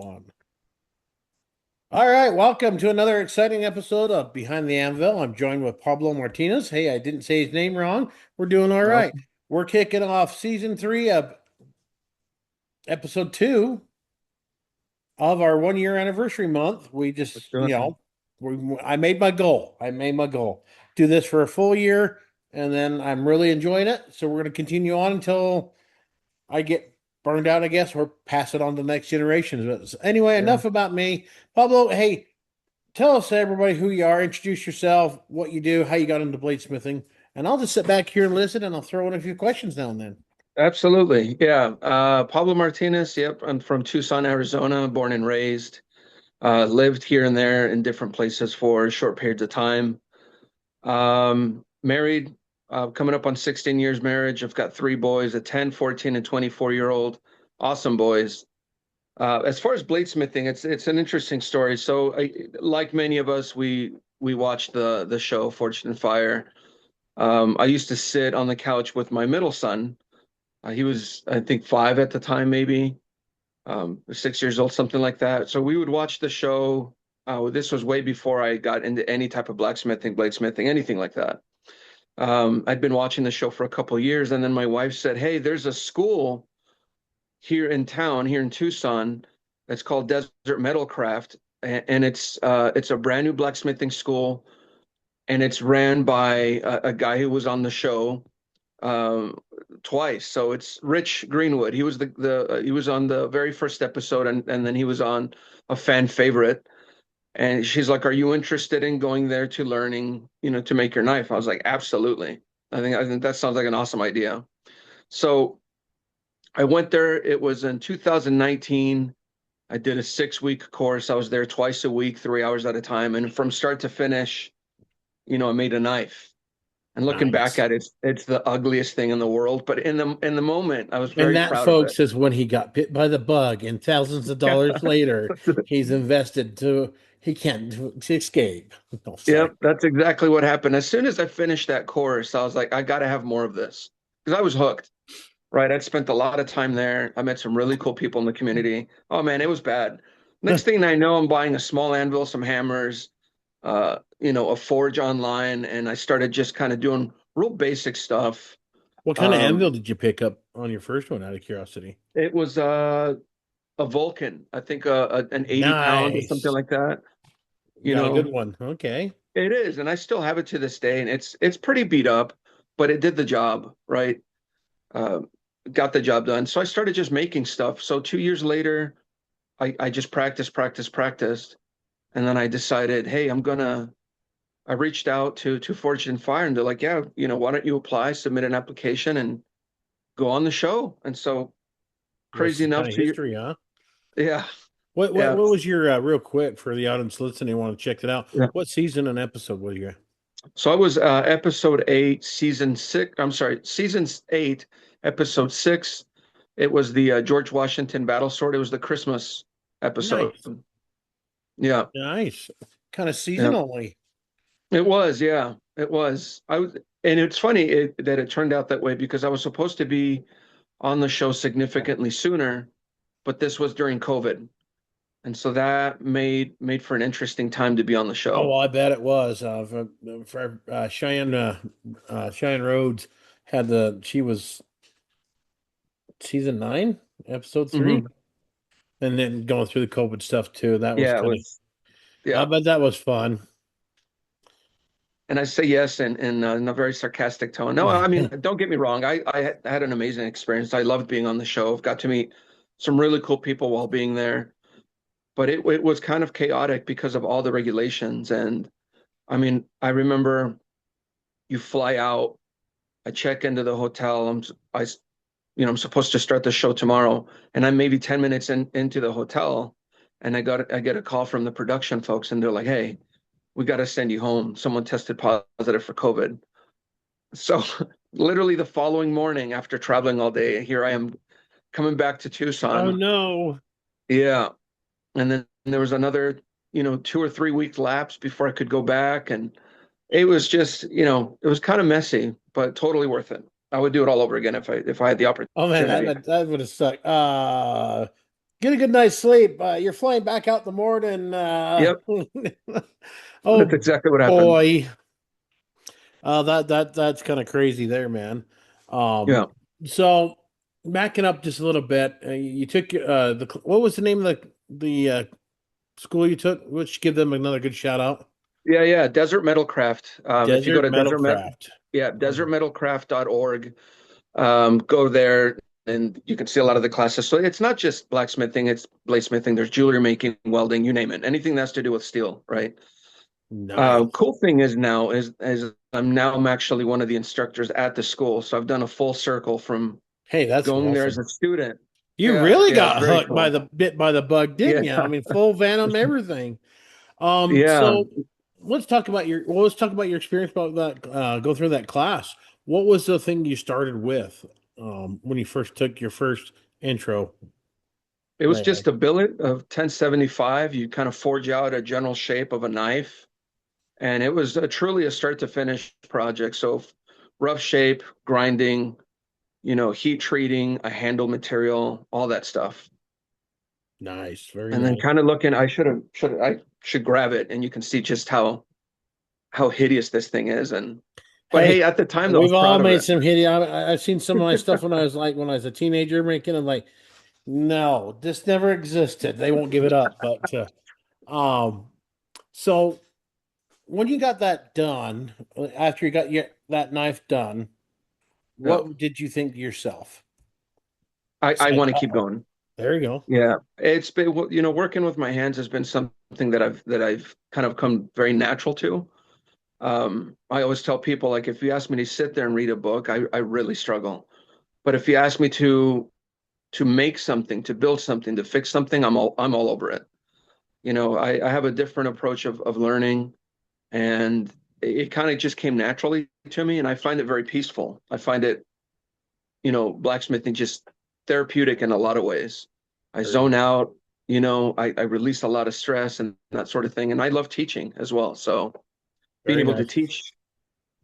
one. All right, welcome to another exciting episode of Behind the Anvil. I'm joined with Pablo Martinez. Hey, I didn't say his name wrong. We're doing all No, right. We're kicking off season 3 of episode 2 of our 1 year anniversary month. We let's just, do it. I made my goal. Do this for a full year, and then I'm really enjoying it. So we're going to continue on until I get burned out, I guess, or pass it on to the next generation. But anyway, Yeah, enough about me. Pablo, hey, tell us, everybody, who you are, introduce yourself, what you do, how you got into bladesmithing, and I'll just sit back here and listen, and I'll throw in a few questions now and then. absolutely. Yeah. Pablo Martinez. Yep. I'm from Tucson, Arizona, born and raised. Lived here and there in different places for short periods of time. Married, coming up on 16 years marriage. I've got three boys, a 10, 14, and 24-year-old. Awesome boys. As far as bladesmithing, it's an interesting story. So, like many of us, we watched the show Forged in Fire. I used to sit on the couch with my middle son. He was, I think, 5 at the time, maybe 6 years old, something like that. So we would watch the show. This was way before I got into any type of blacksmithing, bladesmithing, anything like that. I'd been watching the show for a couple of years, and then my wife said, "Hey, there's a school here in town, here in Tucson, that's called Desert Metalcraft, and it's a brand new blacksmithing school, and it's ran by a guy who was on the show um, twice. So it's Rich Greenwood. He was he was on the very first episode, and then he was on a fan favorite. And she's like, "Are you interested in going there to learning, to make your knife?" I was like, "Absolutely. I think that sounds like an awesome idea." So I went there. It was in 2019. I did a 6-week course. I was there twice a week, 3 hours at a time, and from start to finish, I made a knife. And looking back Nice. at it, it's the ugliest thing in the world. But in the moment, I was And very that, proud of folks, is when he got bit by the bug, and thousands of dollars later, it. he's invested he can't escape. Oh, sorry. Yep, that's exactly what happened. As soon as I finished that course, I was like, I got to have more of this because I was hooked. Right, I'd spent a lot of time there. I met some really cool people in the community. Oh man, it was bad. Next thing I know, I'm buying a small anvil, some hammers, a forge online, and I started just kind of doing real basic stuff. What kind of Um, anvil did you pick up on your first one, out of curiosity? it was a Vulcan, I think an 80 pound or something Nice. like that. You You got a good know, one. Okay. it is, and I still have it to this day, and it's pretty beat up, but it did the job, right? Uh, got the job done. So I started just making stuff. So 2 years later, I just practiced. And then I decided, hey, I reached out to Forged in Fire, and they're like, yeah, why don't you apply, submit an application, and go on the show? And so Rest crazy is kind enough of to, history, huh? yeah, What yeah, was your real quick for the audience listening? Want to check it out? yeah. What season and episode was you? So I was episode 8, season 6. I'm sorry, season 8, episode 6. It was the George Washington Battlesword. It was the Christmas episode. Nice, Yeah, nice. Kind of yeah. seasonally. It was, yeah, it was. And it's funny that it turned out that way because I was supposed to be on the show significantly sooner, but this was during COVID, and so that made for an interesting time to be on the Oh, show. well, I bet it was. For Cheyenne Rhodes had she was season 9, episode 3, Hmm. and then going through the COVID stuff too. That was Yeah, it kind of, was. I Yeah, bet that was fun. and I say yes in a very sarcastic tone. No, I mean, don't get me wrong. I had an amazing experience. I loved being on the show. I've got to meet some really cool people while being there, but it was kind of chaotic because of all the regulations. And I mean, I remember you fly out. I check into the hotel. I'm supposed to start the show tomorrow, and I'm maybe 10 minutes into the hotel, and I get a call from the production folks, and they're like, "Hey, we got to send you home. Someone tested positive for COVID." So literally the following morning, after traveling all day, here I am coming back to Oh Tucson. no. Yeah, and then there was another, 2 or 3 week lapse before I could go back, and it was just, it was kind of messy, but totally worth it. I would do it all over again if I had the Oh man, opportunity. that would have sucked. Get a good night's sleep. You're flying back out in the morning. Yep, that's Oh exactly what happened. boy. That's kind of crazy there, man. Um, Yeah. so backing up just a little bit, you took what was the name of the school you took? Let's give them another good shout out. Yeah, yeah. Desert Metalcraft. If you go Desert to Metalcraft. Um, desertmetalcraft.org, go there and you can see a lot of the classes. So it's not just blacksmithing, it's bladesmithing. There's jewelry making, welding, you name it. Anything that's to do with steel, right? nice. Cool thing is now is I'm actually one of the instructors at the school. So I've done a full circle from Hey, that's going there as awesome. a student. You Yeah, really yeah, it's got very hooked by cool. the bit by the bug, didn't Yeah, you? I mean, full venom, everything. yeah. So let's talk about your experience about that. Go through that class. What was the thing you started with when you first took your first intro? It was Right. just a billet of 1075. You kind of forge out a general shape of a knife, and it was truly a start to finish project. So rough shape, grinding, heat treating, a handle material, all that stuff. Nice, very And then nice. kind of looking, I should grab it, and you can see just how hideous this thing is. But Hey, hey, at the time, though, I we've was all proud of made it. some hideous. I've seen some of my stuff when I was a teenager making. I'm like, no, this never existed. They won't give it up. But so when you got that done, after you got that knife done, Yeah, what did you think to yourself? It's I like, want to keep uh-oh, going. there you go. Yeah, it's been working with my hands has been something that I've kind of come very natural to. I always tell people like if you ask me to sit there and read a book, I really struggle. But if you ask me to make something, to build something, to fix something, I'm all over it. I have a different approach of learning, and it kind of just came naturally to me, and I find it very peaceful. I find it, blacksmithing just therapeutic in a lot of ways. I Very zone nice. out, I release a lot of stress and that sort of thing. And I love teaching as well. So being Very able to nice. teach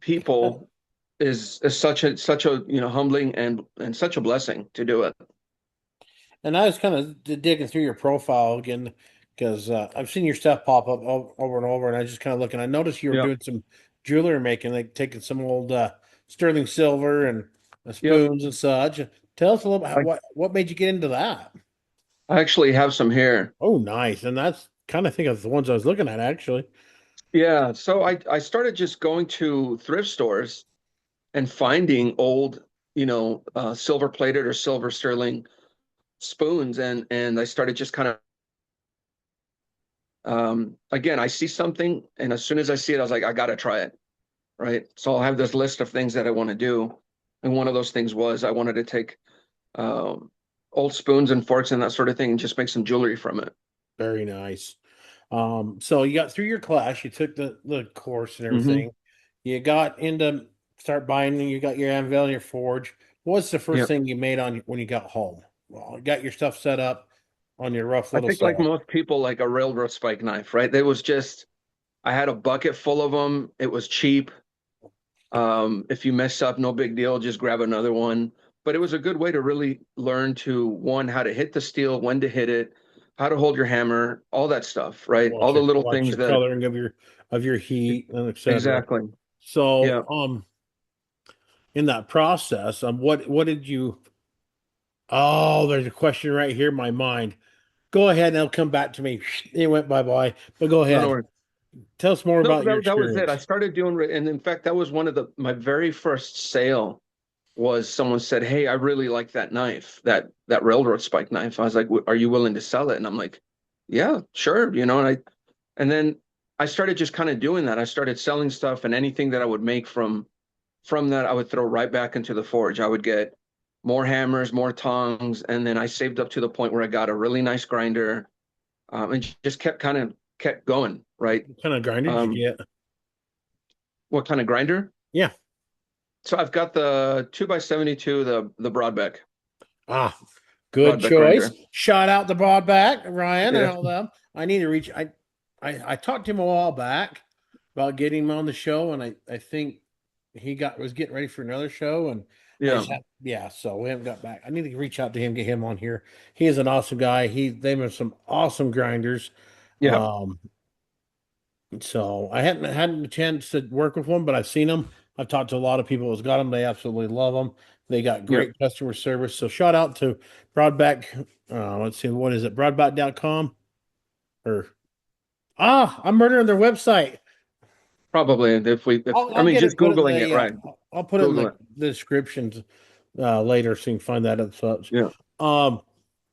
Uh, people is such a humbling and such a blessing to do it. And I was kind of digging through your profile again because I've seen your stuff pop up over and over, and I just kind of looking. I noticed you were Yep. doing some jewelry making, like taking some old sterling silver and Yep. spoons and such. Tell us a little about I, what made you get into that. I actually have some here. Oh, nice. And that's kind of think of the ones I was looking at actually. Yeah. So I started just going to thrift stores and finding old, silver plated or silver sterling spoons. And I started just kind of, again, I see something. And as soon as I see it, I was like, I got to try it. Right. So I'll have this list of things that I want to do. And one of those things was I wanted to take um, old spoons and forks and that sort of thing and just make some jewelry from it. Very nice. So you got through your class, you took the course and Hmm. everything. You got into start buying, you got your anvil and your forge. What's the first Yeah. thing you made on when you got home? Well, you got your stuff set up on your rough I little think like saw. most people, like a railroad spike knife, right? There was just, I had a bucket full of them. It was cheap. If you mess up, no big deal, just grab another one. But it was a good way to really learn to one, how to hit the steel, when to hit it, how to hold your hammer, all that stuff, right? All the little Watch things your that coloring of your heat and etc. exactly. So Yeah. in that process, what did you oh, there's a question right here in my mind. Go ahead and it'll come back to me. It went bye-bye. But go No, no ahead. worries. Tell us more No, about your that was it. I experience. started doing, and in fact, that was one of my very first sale was someone said, "Hey, I really like that knife, that railroad spike knife." I was like, "Are you willing to sell it?" And I'm like, "Yeah, sure." And then I started just kind of doing that. I started selling stuff, and anything that I would make from that, I would throw right back into the forge. I would get more hammers, more tongs, and then I saved up to the point where I got a really nice grinder, and just kept going, right? What kind of grinder did you Um, get? what kind of grinder? Yeah. So I've got the 2x72, the Ah, good Broadbeck choice. grinder. Shout out the broadback, Ryan, and Yeah. all them. I need to reach. I talked to him a while back about getting him on the show, and I think he was getting ready for another show, and Yeah. Yeah, so we haven't got back. I need to reach out to him, get him on here. He is an awesome guy. They have some awesome grinders. Yeah. Um, so I hadn't had a chance to work with one, but I've seen them. I've talked to a lot of people who's got them. They absolutely love them. They got Yeah. great customer service. So shout out to Broadback. Let's see, what is it? Broadback.com or I'm murdering their website. Probably if I I'll mean get just it. Put it in Googling the it, right? I'll put it in Google the it. descriptions later so you can find that and such. Yeah. Um,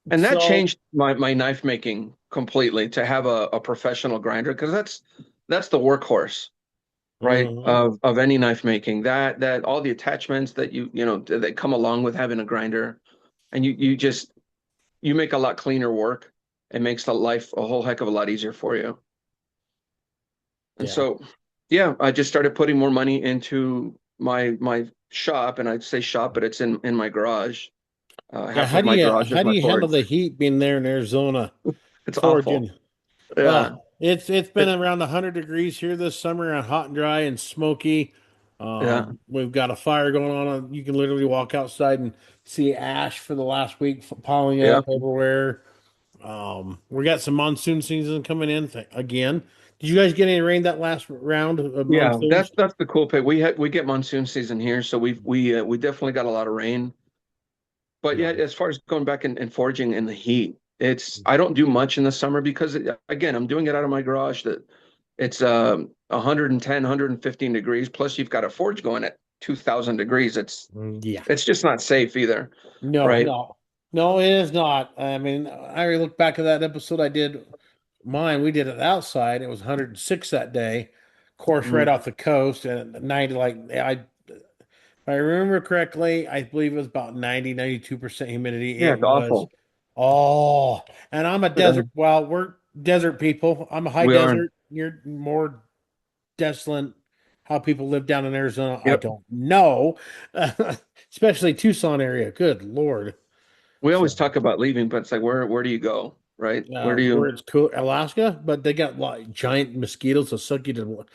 And that so changed my knife making completely to have a professional grinder because that's the workhorse, right? mhm, Of any knife making. That all the attachments that you know that come along with having a grinder, and you just you make a lot cleaner work. It makes the life a whole heck of a lot easier for you. And yeah. so, yeah, I just started putting more money into my shop, and I'd say shop, but it's in my garage. Yeah, Half of my garage is how do my you handle forge. the heat being there in Arizona It's awful. foraging? Yeah, It's been it, around 100 degrees here this summer and hot and dry and smoky. yeah, We've got a fire going on. You can literally walk outside and see ash for the last week piling yeah, up everywhere. We got some monsoon season coming in again. Did you guys get any rain that last round of yeah. monsoons? That's the cool bit. We get monsoon season here, so we definitely got a lot of rain. But yeah, No. as far as going back and foraging in the heat, it's I don't do much in the summer because again, I'm doing it out of my garage. That it's 110, 115 degrees. Plus, you've got a forge going at 2,000 degrees. Yeah. It's just not safe either, No, right? no. No, it is not. I mean, I look back at that episode I did mine. We did it outside. It was 106 that day. Course right Mhm. off the coast and 90 if I remember correctly, I believe it was about 92% humidity. Yeah, It it's was awful. and I'm a Yeah, desert, well, we're desert people. I'm a high we are. desert. You're more desolate. How people live down in Arizona, I Yep. don't know. Especially Tucson area. Good Lord. We always So talk about leaving, but it's like where do you go, right? Where do where you? it's cool, Alaska, but they got like giant mosquitoes that suck you to,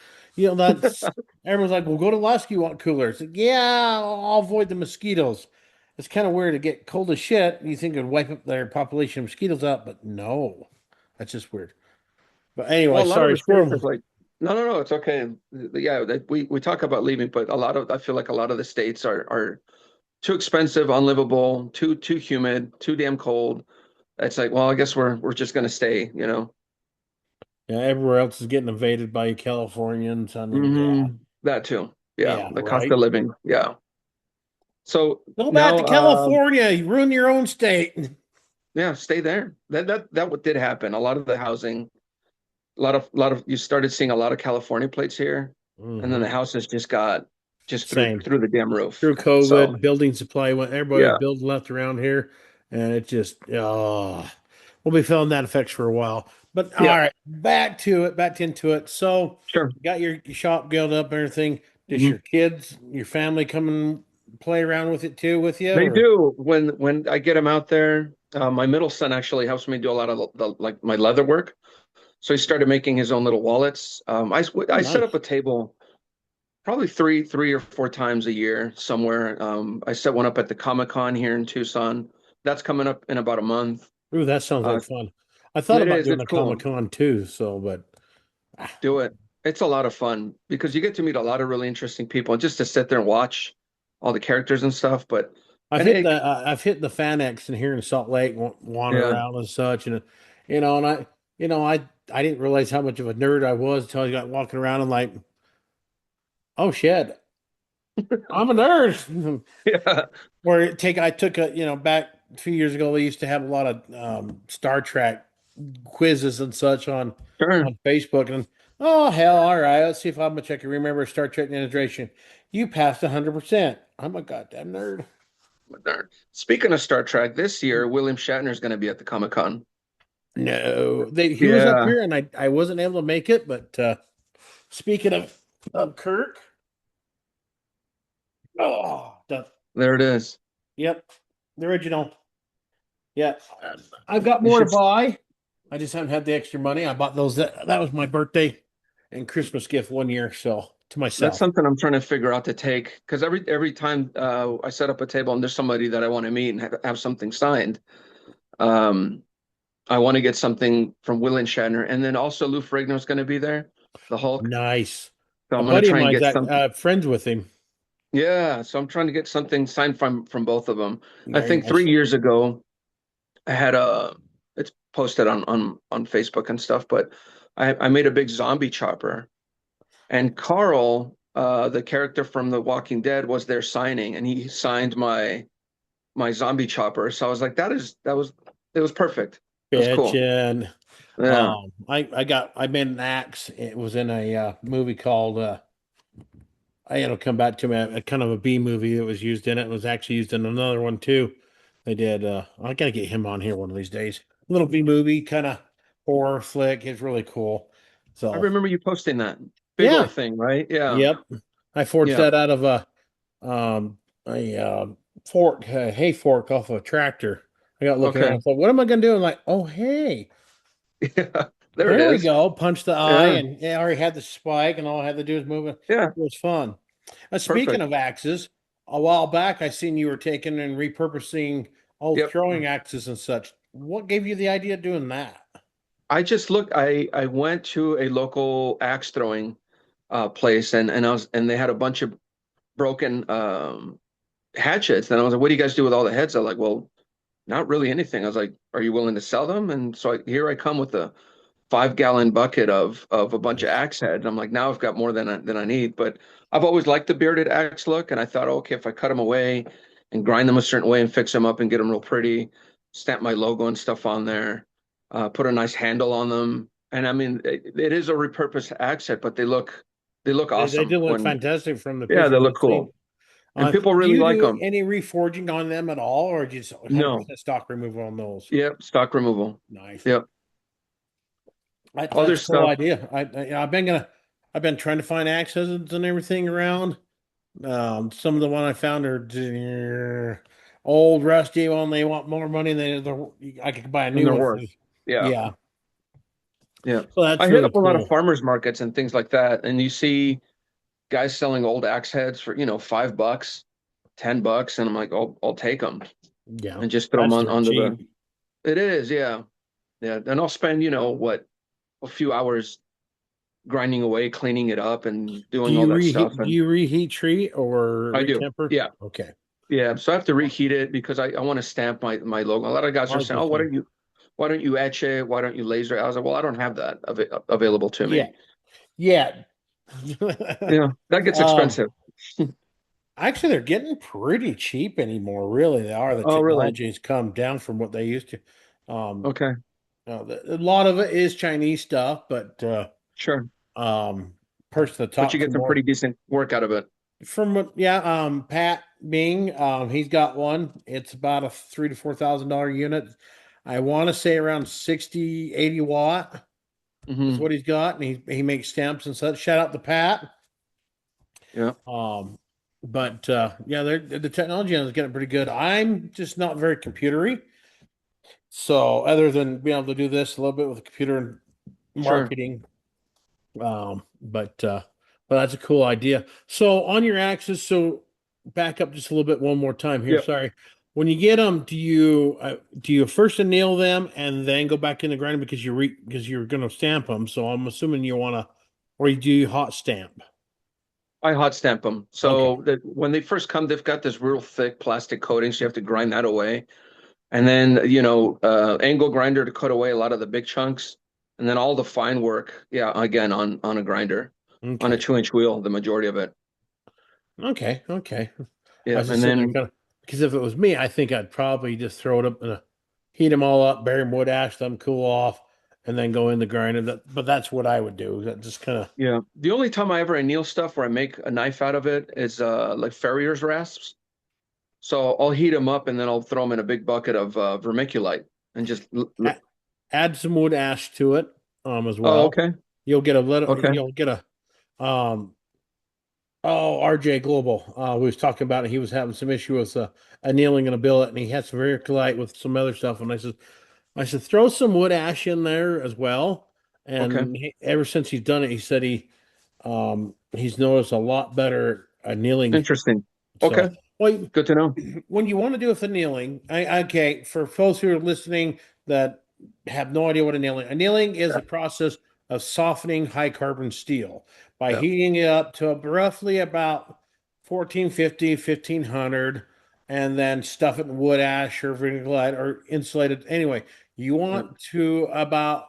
that's everyone's like, well, go to Alaska, you want cooler. It's like, yeah, I'll avoid the mosquitoes. It's kind of weird to get cold as shit. You think it'd wipe up their population of mosquitoes out, but no, that's just weird. But anyway, Well, a lot of sorry, the states squirrel. is like, no, it's okay. Yeah, we talk about leaving, but I feel like a lot of the states are too expensive, unlivable, too humid, too damn cold. It's like, well, I guess we're just gonna stay, you know. Yeah, everywhere else is getting invaded by Californians. I mean, yeah, That too. Yeah, yeah, the cost right. of living. Yeah. So Go back to now, California. You ruin your own state. yeah, stay there. That what did happen. A lot of the housing, a lot of you started seeing a lot of California plates here, and then the Hmm. houses just got just Same. through the damn roof. Through So COVID, building supply went, everybody was yeah, building left around here, and it just, we'll be feeling that effects for a while. But all yeah, right, back into it. So, sure. you got your shop built up and everything. Does Mhm. your kids, your family come and play around with it too with you? They Or do when I get them out there. My middle son actually helps me do a lot of the like my leather work. So he started making his own little wallets. oh, I set up nice. a table probably three or four times a year somewhere. I set one up at the Comic-Con here in Tucson. That's coming up in about a month. Ooh, that sounds Uh, like fun. I thought it about is. doing It's a Comic cool. Con too, so but Do it. It's a lot of fun because you get to meet a lot of really interesting people and just to sit there and watch all the characters and stuff. But and it, I've hit the Fanex and here in Salt Lake, wander yeah, around and such, and and I didn't realize how much of a nerd I was until I got walking around and like, oh shit, I'm a nerd. yeah, I took a back a few years ago they used to have a lot of Star Trek quizzes and such sure. on Facebook, and oh hell, all right, let's see if how much I can remember Star Trek integration. You passed 100%. I'm a goddamn nerd. Speaking of Star Trek, this year William Shatner is going to be at the Comic-Con. No, he was up Yeah, here and I wasn't able to make it. But speaking of Kirk, there it is. yep, the original. Yeah, I've got You more to should. buy. I just haven't had the extra money. I bought those. That was my birthday and Christmas gift one year. So to That's myself. something I'm trying to figure out to take because every time I set up a table and there's somebody that I want to meet and have something signed, um, I want to get something from Will and Shatner, and then also Lou Ferrigno's going to be there, the Hulk. Nice. So A I'm going to buddy of try and mine's get that something. friends with him. Yeah, so I'm trying to get something signed from both of them. I Very think three nice. years ago I had a it's posted on Facebook and stuff, but I made a big zombie chopper, and Carl, the character from The Walking Dead, was there signing, and he signed my zombie chopper. So I was like, that was it was perfect. It was cool. Bitchin'. Yeah. I made an axe. It was in a movie called it'll come back to me, a kind of a B movie that was used in it. It was actually used in another one too. They did I gotta get him on here one of these days. Little B movie, kind of horror flick. It's really cool. I So remember you posting that big yeah. old thing, right? Yeah. Yep. I forged Yeah. that out of um a fork, hay fork off a tractor. I got looking at it. Okay. I thought, what am I gonna do? I'm like, oh hey, Yeah. There it there we is. go. Punch the eye, Yeah. and I already had the spike, and all I had to do was move it. Yeah. It was fun. Speaking Perfect. of axes, a while back I seen you were taking and repurposing old Yep. throwing axes and such. What gave you the idea of doing that? I just looked. I went to a local axe throwing place, and I was and they had a bunch of broken hatchets, and I was like, "What do you guys do with all the heads?" I'm like, "Well, not really anything." I was like, "Are you willing to sell them?" And so here I come with a 5 gallon bucket of a bunch of Nice. axe heads. I'm like, now I've got more than I need. But I've always liked the bearded axe look, and I thought, okay, if I cut them away and grind them a certain way and fix them up and get them real pretty, stamp my logo and stuff on there, put a nice handle on them, and I mean, it is a repurposed axe head, but they look They awesome do look when fantastic from the yeah, they pictures look I've seen. cool, and people Do really you like do them. any reforging on them at all, or just No, 100% stock removal on those? yep, stock removal. Nice. Yep, other That's a cool stuff idea. I've been trying to find accesses and everything around. Some of the one I found are old rusty one. They want more money than I could buy a and new they're one for. worth. Yeah. Yeah, Yeah. so I that's hit really up a lot of cool. farmers markets and things like that, and you see guys selling old axe heads for, $5, $10, and I'm like, I'll take them Yeah, and just throw them that's on dirt onto the. cheap. It is, yeah, yeah, and I'll spend, what, a few hours grinding away, cleaning it up, and doing all that stuff, Do and you reheat treat or I do, retemper? yeah, Okay, yeah. So I have to reheat it because I want to stamp my logo. A lot of guys I are was saying, the oh, same. why don't you etch it? Why don't you laser it? I was like, well, I don't have that available to Yeah, me. yeah. Yeah, that gets um, expensive. Actually, they're getting pretty cheap anymore. Really, they are. The Oh, really? technology has come down from what they used to. Um, Okay, a lot of it is Chinese stuff, but sure. um, person to But you talk get from some more pretty decent work out of it. yeah, Pat Bing, he's got one. It's about a $3,000 to $4,000 unit. I want to say around 60-80 watt is Hmm. what he's got, and he makes stamps and such. Shout out to Pat. Yeah, Um, but yeah, the technology is getting pretty good. I'm just not very computery. So other than being able to do this a little bit with the computer and sure. marketing, but that's a cool idea. So on your axis, so back up just a little bit one more time here. Yep. Sorry. When you get them, do you first anneal them and then go back in the grinder because because you're going to stamp them? So I'm assuming you want to, or you do hot stamp. I hot stamp them. Okay. So that when they first come, they've got this real thick plastic coating, so you have to grind that away. And then, angle grinder to cut away a lot of the big chunks. And then all the fine work, yeah, again on a grinder, on a Okay. 2-inch wheel, the majority of it. Okay. Okay. I Yeah. was just And sitting there then, kind of because if it was me, I think I'd probably just throw it up and heat them all up, bury them wood ash, let them cool off, and then go in the grinder. But that's what I would do. That just kind of yeah. The only time I ever anneal stuff where I make a knife out of it is like farrier's rasps. So I'll heat them up and then I'll throw them in a big bucket of vermiculite and just add some wood ash to it as oh, well. okay. You'll get a little. Okay. You'll get a um. Oh, RJ Global. We was talking about it. He was having some issue with annealing in a billet, and he had some vermiculite with some other stuff. And I said, throw some wood ash in there as well. Okay. And ever since he's done it, he said He's noticed a lot better kneeling. Interesting. So, Okay. well, Good to know. when you want to do it for kneeling, okay, for folks who are listening that have no idea what a kneeling is a process of softening high carbon steel by Yeah. heating it up to roughly about 1450, 1500, and then stuff it in wood ash or vinegar lead or insulated. Anyway, you Yeah. want to about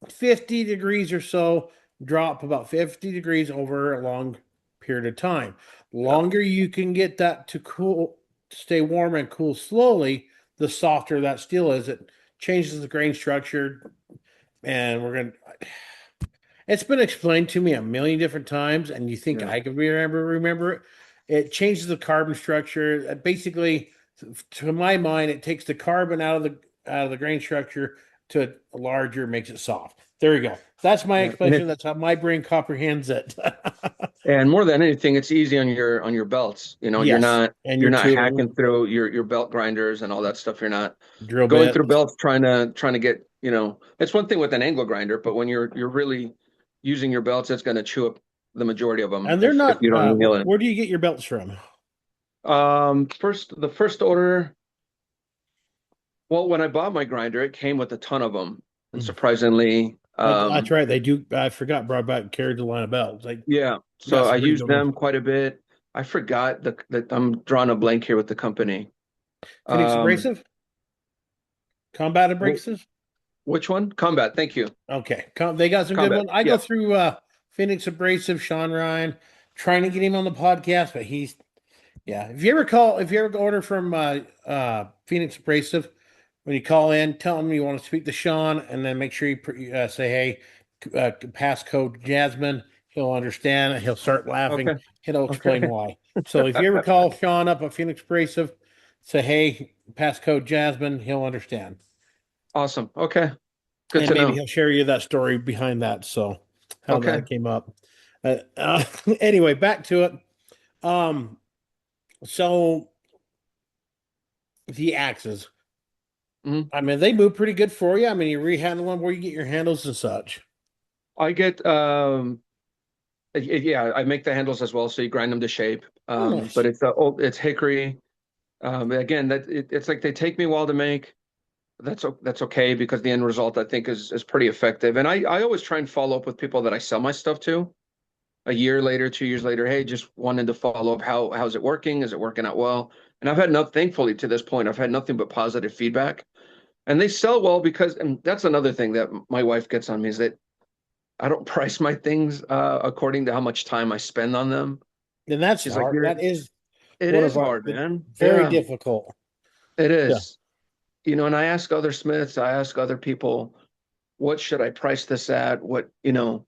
50 degrees or so, drop about 50 degrees over a long period of time. Yeah. Longer you can get that to cool, stay warm and cool slowly, the softer that steel is. It changes the grain structure, and it's been explained to me a million different times, and you think Yeah. I can remember it. It changes the carbon structure. Basically, to my mind, it takes the carbon out of the grain structure to larger, makes it soft. There you go. That's my Yeah. And explanation. That's how my brain comprehends it. and more than anything, it's easy on your belts. You know, Yes, and you're your not tool, hacking through your belt grinders and all that stuff. You're not drill going bit, through belts trying to get, you know, it's one thing with an angle grinder, but when you're really using your belts, it's going to chew up the majority of them and they're if not. you don't nail it. Where do you get your belts from? The first order, well, when I bought my grinder, it came with a ton of them, and surprisingly, That's right. They do. I forgot. Brought back carried the line of belts. Like yeah. got So I some pretty used good ones. them quite a bit. I forgot that I'm drawing a blank here with the company. Phoenix Um, Abrasive, Combat wh Abrasive. which one? Combat. Thank you. Okay, they got some good Combat. ones. I go Yeah. through Phoenix Abrasive, Sean Ryan, trying to get him on the podcast, but he's yeah. If you ever order from Phoenix Abrasive, when you call in, tell him you want to speak to Sean, and then make sure you say, "Hey, passcode Jasmine." He'll understand. He'll start laughing. Okay. He'll explain Okay. why. So if you ever call Sean up at Phoenix Abrasive, say, "Hey, passcode Jasmine," he'll understand. Awesome. Okay. Good And to maybe know. he'll share you that story behind that. So how Okay. that came up. Anyway, back to it. Um, so the axes. Mhm. I mean, they move pretty good for you. I mean, you rehandle them where you get your handles and such. I get yeah, I make the handles as well, so you grind them to shape. Oh, But nice. it's it's hickory. Again, it's like they take me a while to make. That's okay because the end result I think is pretty effective. And I always try and follow up with people that I sell my stuff to a year later, 2 years later. Hey, just wanted to follow up. How's it working? Is it working out well? And I've had no, thankfully to this point, I've had nothing but positive feedback. And they sell well because, and that's another thing that my wife gets on me is that I don't price my things according to how much time I spend on them. And that's She's like, hard. That is it one is of our hard, man. very Yeah, difficult. it Yeah. is. You know, and I ask other smiths, I ask other people, what should I price this at? What, you know,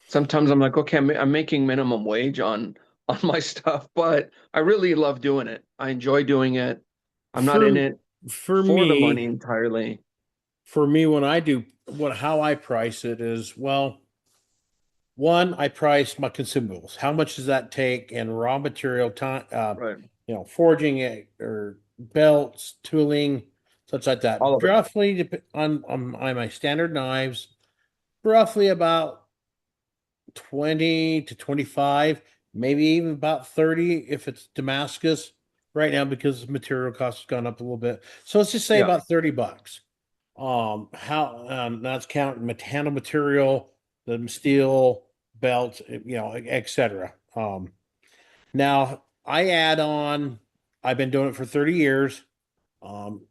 sometimes I'm like, okay, I'm making minimum wage on my stuff, but I really love doing it. I enjoy doing it. I'm not in For it for for the money me, entirely. when I do how I price it is well, one, I price my consumables. How much does that take in raw material time, Right. forging it or belts, tooling, such like that. All of it. Roughly on my standard knives, roughly about 20 to 25, maybe even about 30 if it's Damascus right now because material cost has gone up a little bit. So let's just say Yeah. about $30. How that's counting handle material, the steel, belt, etc. Now I add on, I've been doing it for 30 years. Um,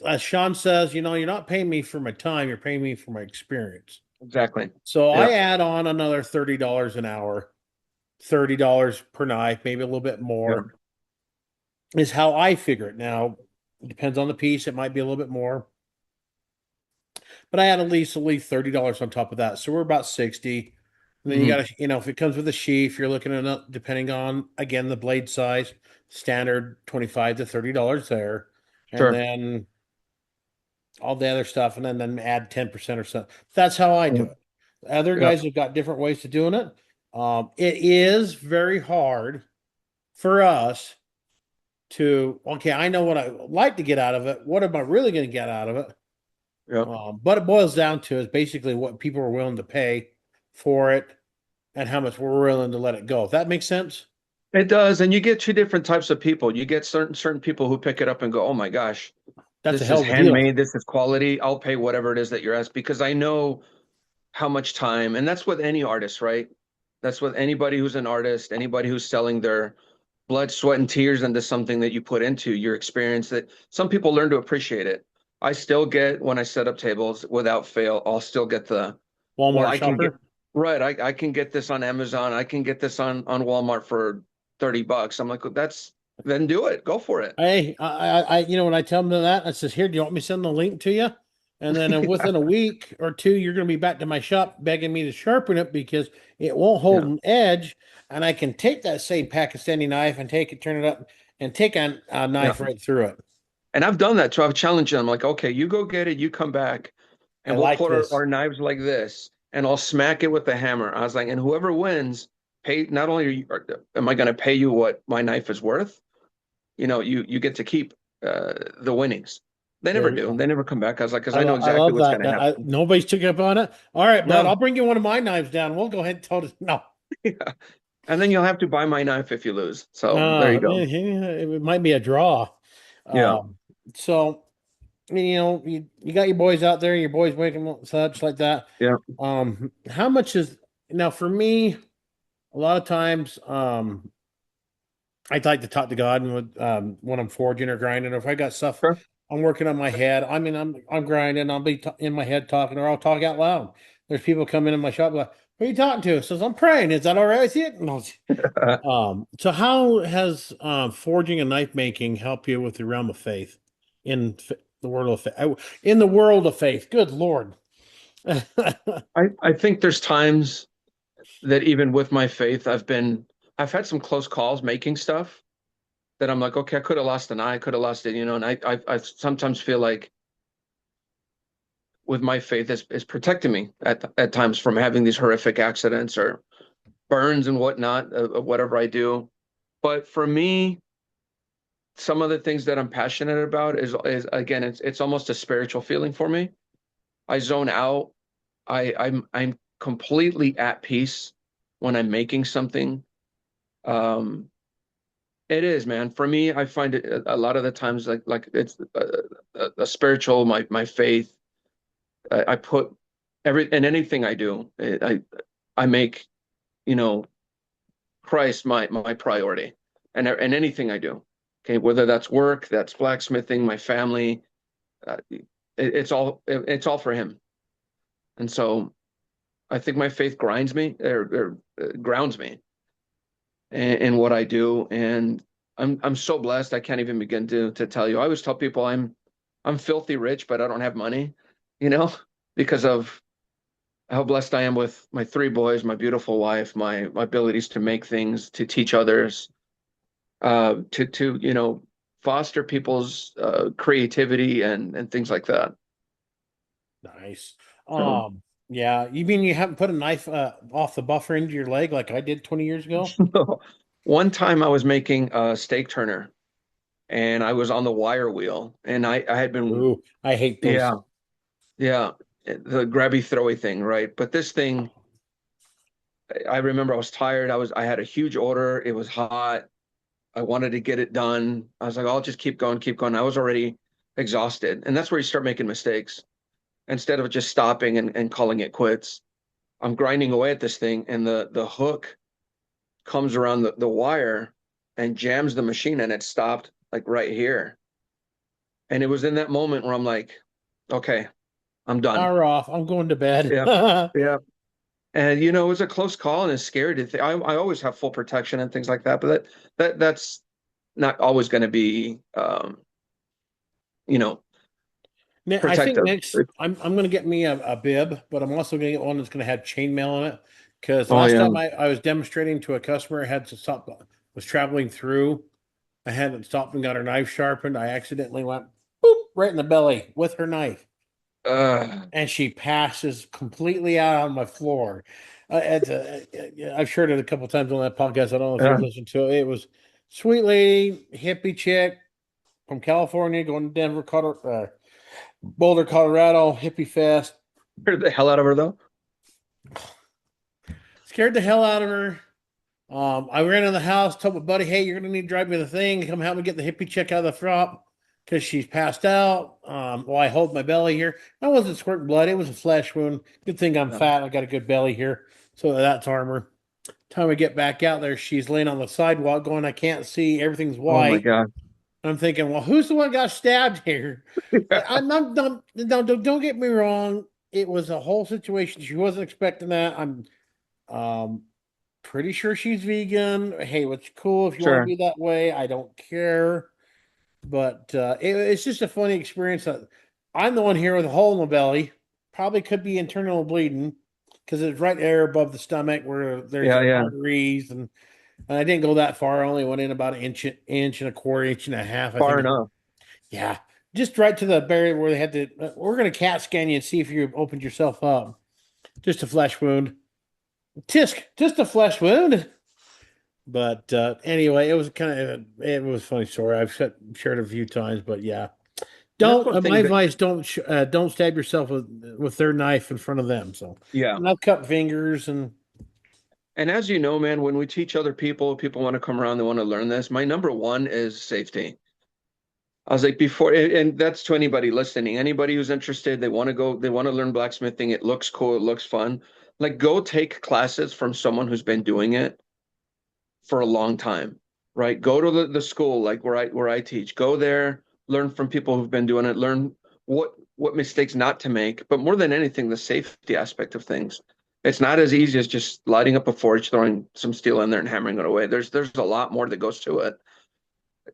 as Sean says, you're not paying me for my time, you're paying me for my experience. Exactly. So I Yeah. add on another $30 an hour, $30 per knife, maybe a little bit Yeah. more, is how I figure it. Now, it depends on the piece, it might be a little bit more, but I add at least $30 on top of that. So we're about 60. And then you Hmm. got to, if it comes with a sheath, you're looking at depending on again the blade size, standard 25 to $30 there. And Sure. then all the other stuff, and then add 10% or so. That's how I do Mhm. it. Other Yeah. guys have got different ways to doing it. It is very hard for us to, okay, I know what I like to get out of it. What am I really going to get out of it? Yeah. But it boils down to is basically what people are willing to pay for it and how much we're willing to let it go. If that makes sense? It does, and you get two different types of people. You get certain people who pick it up and go, "Oh my gosh, That's a this is hell of a deal. handmade. This is quality. I'll pay whatever it is that you're asking because I know how much time." And that's with any artist, right? That's with anybody who's an artist, anybody who's selling their blood, sweat, and tears into something that you put into your experience. That some people learn to appreciate it. I still get when I set up tables without fail. I'll still get the well, Walmart I can get shopper. right. I can get this on Amazon. I can get this on Walmart for $30. I'm like, well, that's then do it. Go for it. Hey, when I tell them that, I says, "Here, do you want me to send the link to you?" And then Yeah. within a week or two, you're going to be back to my shop begging me to sharpen it because it won't hold Yeah. an edge, and I can take that same Pakistani knife and take it, turn it up, and take a Yeah. knife right through it. And I've done that. So I've challenged them. Like, okay, you go get it. You come back, I and we'll like put this. our knives like this, and I'll smack it with the hammer. I was like, and whoever wins, pay. Not only am I going to pay you what my knife is worth, you get to keep the winnings. They never There we do. go. They never come back. I was like, because I know I exactly love what's that. going to happen. Nobody's took up on it. All right, bud. I'll No. bring you one of my knives down. We'll go ahead and tell it. No, Yeah. And then you'll have to buy my knife if you lose. So there you go. it might be a draw. Yeah. Um, so you got your boys out there, your boys making such like that. Yeah. How much is now for me? A lot of times, I like to talk to God and when I'm forging or grinding, or if I got stuff Sure. I'm working on my head. I mean, I'm grinding. I'll be in my head talking, or I'll talk out loud. There's people come in my shop like, "Who are you talking to?" Says, "I'm praying. Is that all right with you?" No. So how has forging and knife making help you with the realm of faith the world of faith? In the world of faith, good Lord. I think there's times that even with my faith, I've had some close calls making stuff that I'm like, okay, I could have lost an eye, I could have lost it, and I sometimes feel like with my faith is protecting me at times from having these horrific accidents or burns and whatnot, whatever I do. But for me, some of the things that I'm passionate about is again, it's almost a spiritual feeling for me. I zone out. I'm completely at peace when I'm making something. Um, it is, man. For me, I find it a lot of the times like it's a spiritual, my faith. I put and anything I do, I make, you know, Christ my priority, and anything I do. Okay, whether that's work, that's blacksmithing, my family, it's all for Him. And so I think my faith grinds me or grounds me in what I do, and I'm so blessed. I can't even begin to tell you. I always tell people I'm filthy rich, but I don't have money, you know, because of how blessed I am with my three boys, my beautiful wife, my abilities to make things, to teach others, to foster people's creativity and things like that. Nice. So Yeah. You mean you haven't put a knife off the buffer into your leg like I did 20 years ago? one time I was making a steak turner and I was on the wire wheel and I had been Ooh, I hate those. yeah yeah the grabby throwy thing, right? But this thing, I remember I was tired. I had a huge order. It was hot. I wanted to get it done. I was like, I'll just keep going, keep going. I was already exhausted. And that's where you start making mistakes. Instead of just stopping and calling it quits, I'm grinding away at this thing, and the hook comes around the wire and jams the machine, and it stopped like right here. And it was in that moment where I'm like, okay, I'm done. Hour off. I'm going to bed. Yeah. Yeah. And it was a close call and it's scary to think. I always have full protection and things like that, but that's not always going to be you know, I think protective. next I'm going to get me a bib, but I'm also going to get one that's going to have chainmail on it. Because the Oh last yeah. time I was demonstrating to a customer, I had to stop, was traveling through. I hadn't stopped and got her knife sharpened. I accidentally went boop right in the belly with her knife, Uh, and she passes completely out on my floor. I've shared it a couple times on that podcast. I don't know if uh, you've listened to it. It was sweet lady, hippie chick from California going to Denver, Boulder, Colorado, hippie fest. scared the hell out of her though. Scared the hell out of her. I ran in the house, told my buddy, "Hey, you're gonna need to drive me the thing. Come help me get the hippie chick out of the front because she's passed out." Well, I hold my belly here. I wasn't squirting blood; it was a flesh wound. Good thing I'm Yeah. fat. I got a good belly here, so that's armor. Time we get back out there, she's laying on the sidewalk, going, "I can't see. Everything's Oh my white." God. I'm thinking, "Well, who's the one got stabbed here?" I'm not. Don't get me wrong. It was a whole situation. She wasn't expecting that. I'm. Um, Pretty sure she's vegan. Hey, what's cool if you want to Sure. be that way? I don't care. But it's just a funny experience. That I'm the one here with a hole in the belly. Probably could be internal bleeding because it's right there above the stomach where there's Yeah, the yeah. arteries, and I didn't go that far. I only went in about an inch and a quarter, inch and a half. I Far think. enough. Yeah, just right to the barrier where they had to. We're gonna CAT scan you and see if you opened yourself up. Just a flesh wound. Just a flesh wound. But anyway, it was kind of it was a funny story. Shared it a few times, but yeah, And that's don't. one My thing that, advice: don't stab yourself with their knife in front of them. So, yeah. and I've cut fingers and And as you know, man, when we teach other people, people want to come around, they want to learn this. My number one is safety. I was like before, and that's to anybody listening, anybody who's interested, they want to go, they want to learn blacksmithing. It looks cool, it looks fun. Like go take classes from someone who's been doing it for a long time, right? Go to the school like where I teach. Go there, learn from people who've been doing it, learn what mistakes not to make, but more than anything, the safety aspect of things. It's not as easy as just lighting up a forge, throwing some steel in there and hammering it away. There's a lot more that goes to it.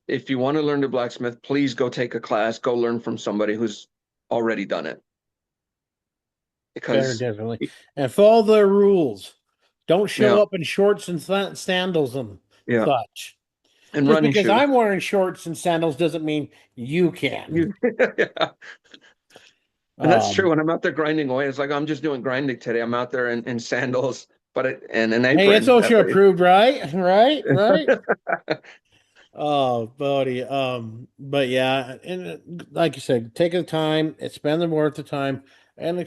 If you want to learn to blacksmith, please go take a class, go learn from somebody who's already done it. better Because definitely, and follow the rules. Don't yeah, show up in shorts and sandals and yeah, such. and Just running because shoes. I'm wearing shorts and sandals doesn't mean you can. You, yeah. And that's true. Um, When I'm out there grinding away, it's like I'm just doing grinding today. I'm out there in sandals, and an hey, it's apron. OSHA approved, right? Right? Right? Yeah, Oh, buddy. But yeah, and like you said, take the time, it's spend the worth the time. And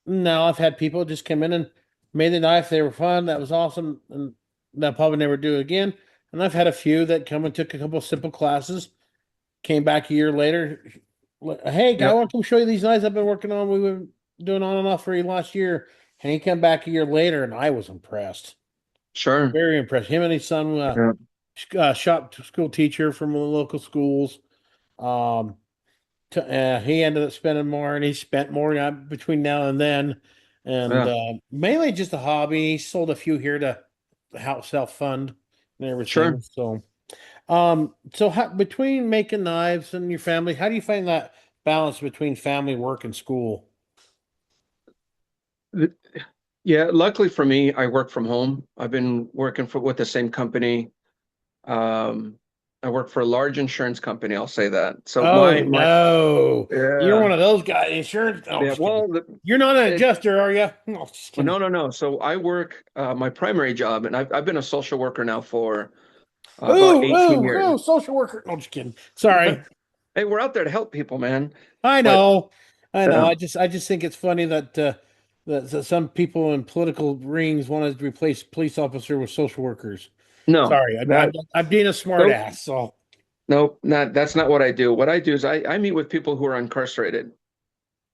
now I've had people just come in and made the knife. They were fun. That was awesome. And they'll probably never do it again. And I've had a few that come and took a couple of simple classes, came back a year later. Hey, I yeah, want to come show you these knives I've been working on. We were doing on and off for you last year. And he came back a year later, and I was impressed. sure. Very impressed. Him and his son, Yeah, shop school teacher from the local schools. Um, he ended up spending more, and he spent more between now and then, and yeah, mainly just a hobby. He sold a few here to help self fund and sure. everything. So between making knives and your family, how do you find that balance between family, work, and school? Yeah, luckily for me, I work from home. I've been working for with the same company. Um, I work for a large insurance company, I'll say that. So Oh my no, you're yeah, one of those guys. Insurance? No, yeah, just kidding. well, You're not an it, adjuster, are you? No, just well, kidding. no, no, no. So I work my primary job, and I've been a social worker now for about Ooh, 18 ooh, years. ooh, social worker. No, just kidding. Sorry. Hey, we're out there to help people, man. I But know. I know. uh, I just think it's funny that some people in political rings wanted to replace police officer with social workers. no, Sorry, that I'm being a smart nope, ass. So nope, not that's not what I do. What I do is I meet with people who are incarcerated.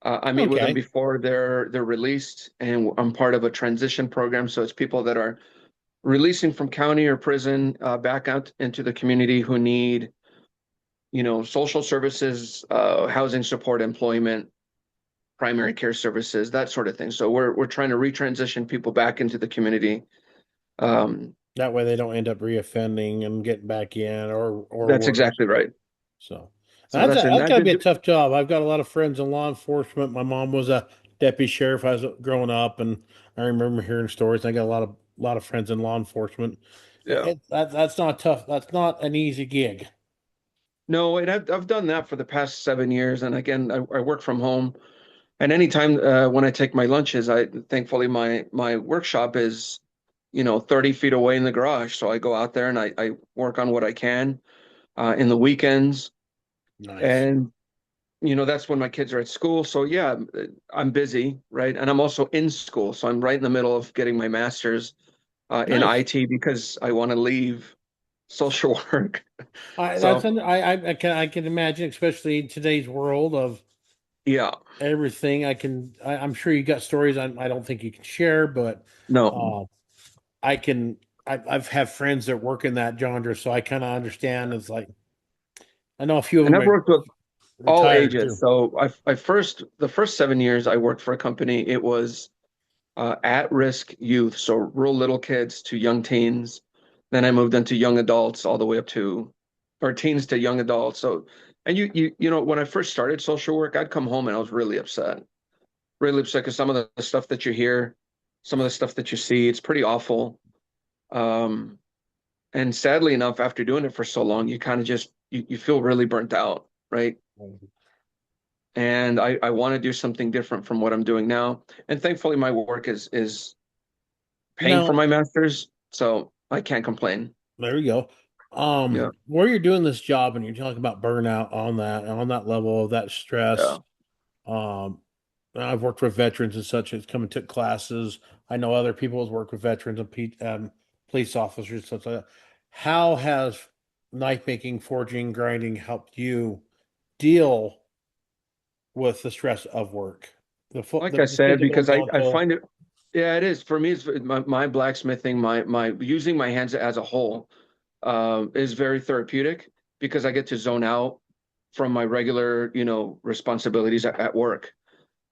I meet with them okay, before they're released, and I'm part of a transition program. So it's people that are releasing from county or prison back out into the community who need, social services, housing support, employment, primary care services, that sort of thing. So we're trying to retransition people back into the community. Um, that way they don't end up reoffending and getting back in or that's worse. exactly right. So So and that's I've got to been be a tough job. I've got a lot of friends in law enforcement. My mom was a deputy sheriff as I was growing up, and I remember hearing stories. I got a lot of friends in law enforcement. yeah. That's not tough. That's not an easy gig. No, and I've done that for the past 7 years. And again, I work from home. And anytime when I take my lunches, I thankfully my workshop is 30 feet away in the garage. So I go out there and I work on what I can in the weekends. Nice. And that's when my kids are at school. So yeah, I'm busy, right? And I'm also in school. So I'm right in the middle of getting my master's in Nice. IT because I want to leave social work. That's So I can imagine, especially in today's world of yeah, everything. I'm sure you got stories I don't think you can share, but no. uh, I can. I've have friends that work in that genre, so I kind of understand. It's like I know a few of And them I've are worked with all retired ages. too. So the first 7 years I worked for a company, it was at-risk youth, so real little kids to young teens. Then I moved into young adults all the way up to, or teens to young adults. So, and when I first started social work, I'd come home and I was really upset because some of the stuff that you hear, some of the stuff that you see, it's pretty awful. Um, and sadly enough, after doing it for so long, you kind of just you feel really burnt out, right? And I want to do something different from what I'm doing now. And thankfully, my work is paying for Now, my master's, so I can't complain. there you go. Yeah, Where you're doing this job and you're talking about burnout on that level of that stress. yeah. Um, I've worked with veterans and such. It's come and took classes. I know other people have worked with veterans and police officers, such like that. How has knife making, forging, grinding helped you deal with the stress of work? Like I The said, physical, because I mental. find it, yeah, it is for me. It's my blacksmithing, my using my hands as a whole, is very therapeutic because I get to zone out from my regular, responsibilities at work.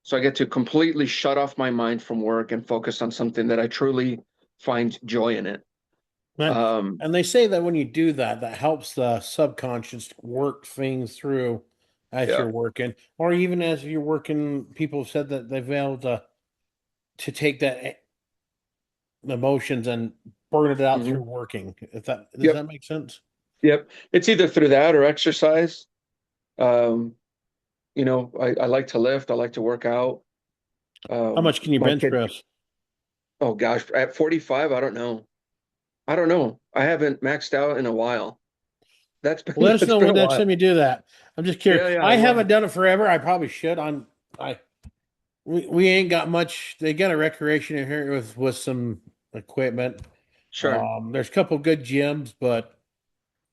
So I get to completely shut off my mind from work and focus on something that I truly find joy in it. And Um, and they say that when you do that, that helps the subconscious work things through as yeah. you're working, or even as you're working. People have said that they've been able to take that emotions and burn it out Hmm. through working. If that does Yep. that make sense? Yep. It's either through that or exercise. Um, I like to lift. I like to work out. How much can you My bench kid, press? oh gosh, at 45, I don't know. I don't know. I haven't maxed out in a while. That's Well, been let us that's know been when a next while. time you do that. I'm just Yeah, curious. yeah, I I haven't will. done it forever. I probably should. I we ain't got much. They got a recreation in here with some equipment. Sure, There's a couple good gyms, but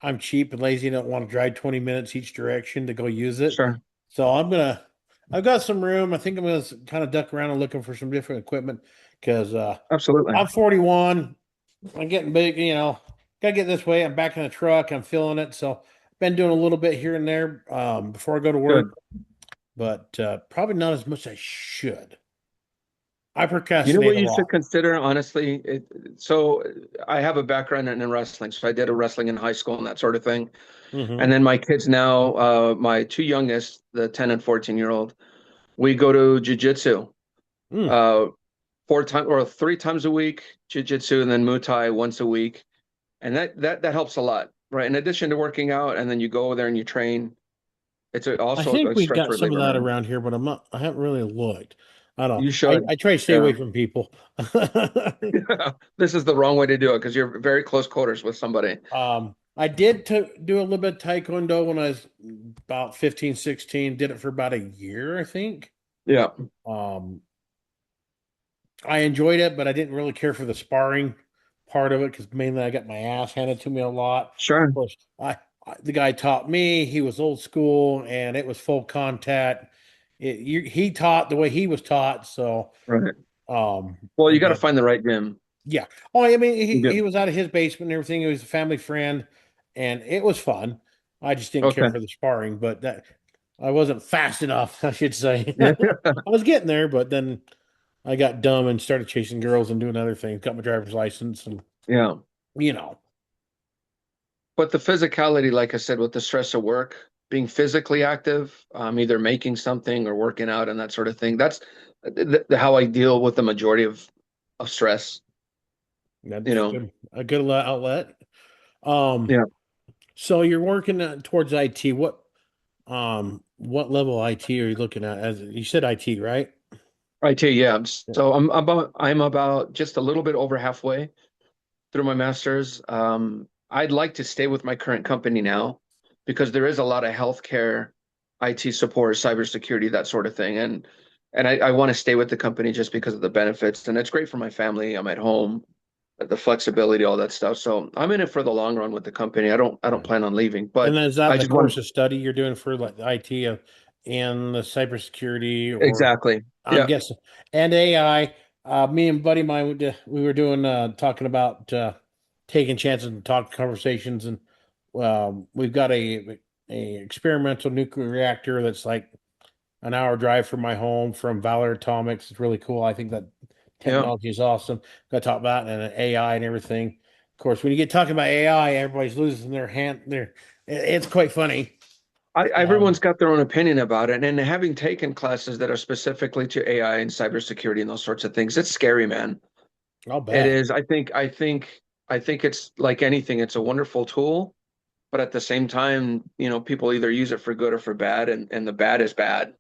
I'm cheap and lazy and don't want to drive 20 minutes each direction to go use it. sure. So I've got some room. I think I'm gonna kind of duck around and looking for some different equipment because Absolutely. I'm 41. I'm getting big, gotta get this way. I'm back in the truck. I'm feeling it. So been doing a little bit here and there before I go to work, Good. but probably not as much as I should. I You know procrastinate what a you should lot. consider, honestly? So I have a background in wrestling, so I did a wrestling in high school and that sort of thing. Hmm. And then my kids now, my two youngest, the 10 and 14-year-old, we go to jiu-jitsu. Mm. Uh, 4 times or 3 times a week, jiu-jitsu, and then Muay Thai once a week. And that helps a lot, right? In addition to working out, and then you go there and you train. It's I also think a we stress got some of that reliever, man. around here, but I haven't really looked. I don't You know. should. I try to stay Yeah. away from people. This is the wrong way to do it because you're very close quarters with somebody. I did do a little bit of Taekwondo when I was about 15, 16. Did it for about a year, I think. Yeah. Um, I enjoyed it, but I didn't really care for the sparring part of it because mainly I got my ass handed to me a lot. Of Sure. course, the guy taught me. He was old school, and it was full contact. He taught the way he was taught, so Right. um, Well, I you got to did. find the right gym. Yeah. Oh, I mean, You he do. was out of his basement and everything. He was a family friend, and it was fun. I just didn't care Okay. for the sparring, but that I wasn't fast enough, I should say. Yeah. I was getting there, but then I got dumb and started chasing girls and doing other things. Got my driver's license, and Yeah. you know, But the physicality, like I said, with the stress of work, being physically active, either making something or working out and that sort of thing, that's how I deal with the majority of stress, you that's know. good, a good outlet. Um, Yeah. so you're working towards IT. What level IT are you looking at? As you said, IT, right? IT, yeah. Yeah. So I'm about just a little bit over halfway through my master's. I'd like to stay with my current company now because there is a lot of healthcare IT support, cybersecurity, that sort of thing. And I want to stay with the company just because of the benefits. And it's great for my family. I'm at home, the flexibility, all that stuff. So I'm in it for the long run with the company. I don't plan on leaving, And but then is that I the just course want of study you're doing for like the IT and the cybersecurity, or exactly. I'm Yeah. guessing, and AI? Me and buddy of mine, we were doing talking about taking chances and talk conversations, and we've got a experimental nuclear reactor that's like an hour drive from my home from Valor Atomics. It's really cool. I think that Yeah. technology is awesome. Got to talk about it and AI and everything. Of course, when you get talking about AI, everybody's losing their hand. It's quite funny. Everyone's got their own opinion about it. And having taken classes that are specifically to AI and cybersecurity and those sorts of things, it's scary, man. I'll It bet. is. I think it's like anything, it's a wonderful tool, but at the same time, people either use it for good or for bad, and the bad is bad,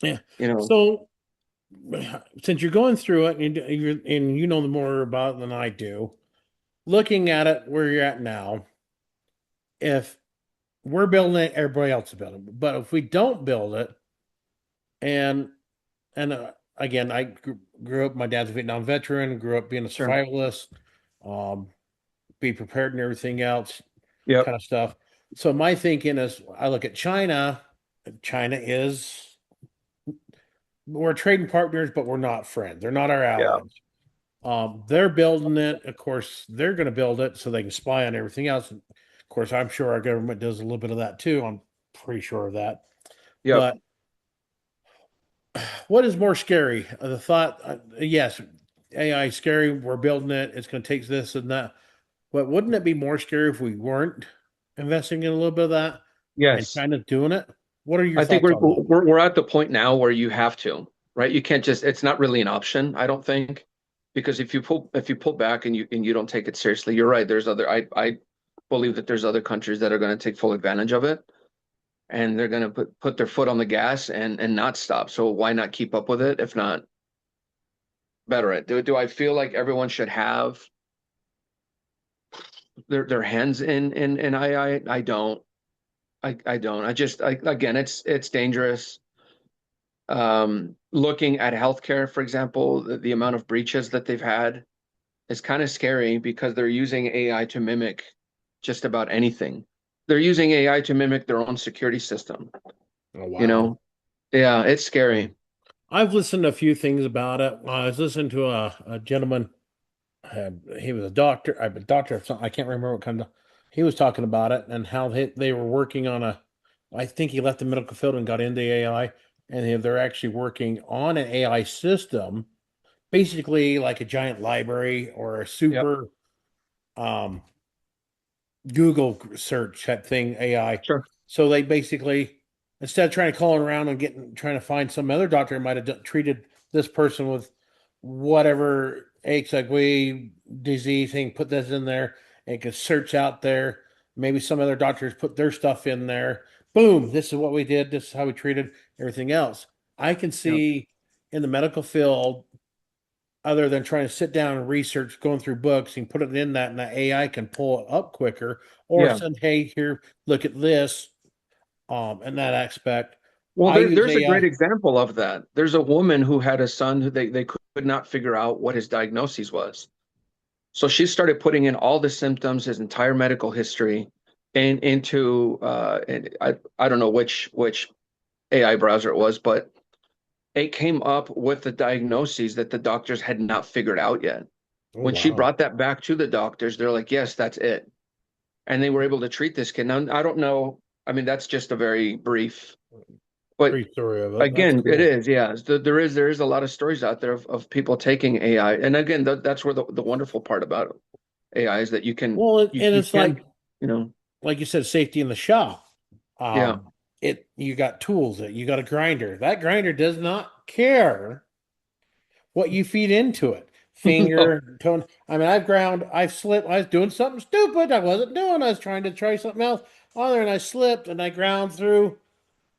Yeah. you know. So since you're going through it and you know more about it than I do, looking at it where you're at now, if we're building it, everybody else is building it. But if we don't build it, and again, I grew up. My dad's a Vietnam veteran. Grew up being a Sure. survivalist, um, be prepared and everything else, Yep. kind of stuff. So my thinking is, I look at China. China is we're trading partners, but we're not friends. They're not our Yeah. allies. They're building it. Of course, they're going to build it so they can spy on everything else. And of course, I'm sure our government does a little bit of that too. I'm pretty sure of that. Yep. But what is more scary? The thought, yes, AI is scary. We're building it. It's going to take this and that. But wouldn't it be more scary if we weren't investing in a little bit of that and Yes. kind of doing it? What are your I think thoughts we're on that? we're we're at the point now where you have to, right? You can't just, it's not really an option, I don't think. Because if you pull back and you don't take it seriously, you're right. I believe that there's other countries that are going to take full advantage of it, and they're going to put their foot on the gas and not stop. So why not keep up with it? If not, better it. Do I feel like everyone should have their hands in I don't. I don't. Again, it's dangerous. Looking at healthcare, for example, the amount of breaches that they've had is kind of scary because they're using AI to mimic just about anything. They're using AI to mimic their own security system, Oh, you wow. know? Yeah, it's scary. I've listened to a few things about it. I was listening to a gentleman. He was a doctor. I'm a doctor of something. I can't remember what kind of. He was talking about it and how they were working on a. I think he left the medical field and got into AI, and they're actually working on an AI system, basically like a giant library or a Yep. super um, Google search type thing AI. Sure. So they basically, instead of trying to call around and trying to find some other doctor who might have treated this person with whatever HIV disease thing, put this in there and could search out there. Maybe some other doctors put their stuff in there. Boom, this is what we did. This is how we treated everything else. I can Yep. see in the medical field, other than trying to sit down and research, going through books and put it in that, and the AI can pull it up quicker, or Yeah. send, hey, here, look at this. In that aspect, Well, I use there's a great AI. example of that. There's a woman who had a son who they could not figure out what his diagnosis was. So she started putting in all the symptoms, his entire medical history, and into and I don't know which AI browser it was, but it came up with the diagnoses that the doctors had not figured out yet. Oh, When she wow. brought that back to the doctors, they're like, "Yes, that's it," and they were able to treat this kid. Now I don't know. I mean, that's just a very brief, but Brief story of it. That's again, it cool. is, yeah. There is a lot of stories out there of people taking AI, and again, that's where the wonderful part about AI is that you can Well, you and you it's can you know like you said, safety in the shop. yeah. You got tools, that you got a grinder. That grinder does not care what you feed into it. No, Finger, tone. I mean, I've slipped. I was doing something stupid. I wasn't doing. I was trying to try something else on there, and I slipped, and I ground through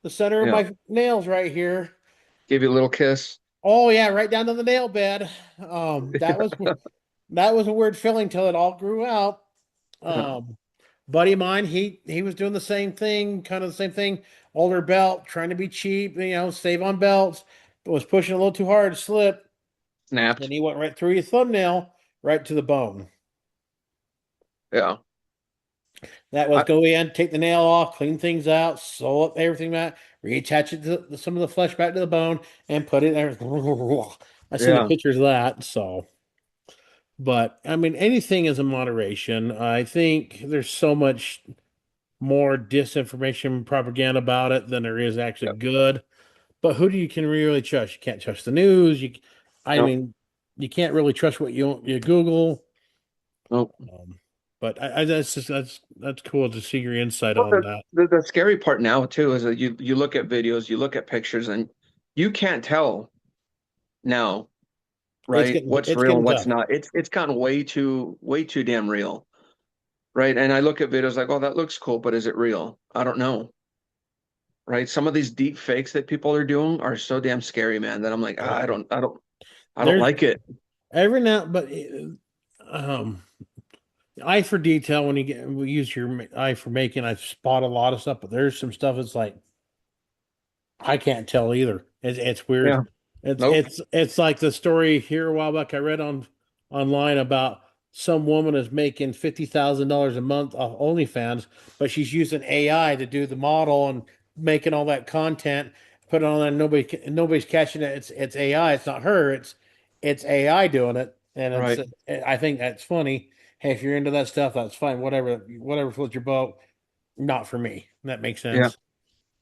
the center of yeah. my nails right here. Give you a little kiss. Oh yeah, right down to the nail bed. That was a weird feeling till it all grew out. Yeah. Um, buddy of mine, he was doing the same thing, kind of the same thing. older belt, trying to be cheap, save on belts, but was pushing a little too hard, slip, and Snapped. he went right through your thumbnail, right to the bone. Yeah. That was I, go in, take the nail off, clean things out, sew up everything back, reattach it to some of the flesh back to the bone, and put it there. I seen the yeah. pictures of that. So, but I mean, anything is in moderation. I think there's so much more disinformation propaganda about it than there is actually Yeah. good. But who do you can really trust? You can't trust the news. I No. mean, you can't really trust what you Google. No. Um, but that's just that's cool to see your insight Well, on that. the scary part now too is that you look at videos, you look at pictures, and you can't tell now, right? What's It's real getting and what's tough. not. It's gotten way too damn real, right? And I look at videos like, oh, that looks cool, but is it real? I don't know, right? Some of these deep fakes that people are doing are so damn scary, man, that I'm like, Yeah. I don't There's like it. every now, but um, eye for detail when we use your eye for making. I spot a lot of stuff, but there's some stuff that's like I can't tell either. It's weird. Yeah. Nope. It's like the story here a while back I read online about some woman is making $50,000 a month off OnlyFans, but she's using AI to do the model and making all that content, put it on there. Nobody's catching it. It's AI. It's not her. It's AI doing it, and Right. I think that's funny. Hey, if you're into that stuff, that's fine. Whatever floats your boat. Not for me. That makes Yeah. sense.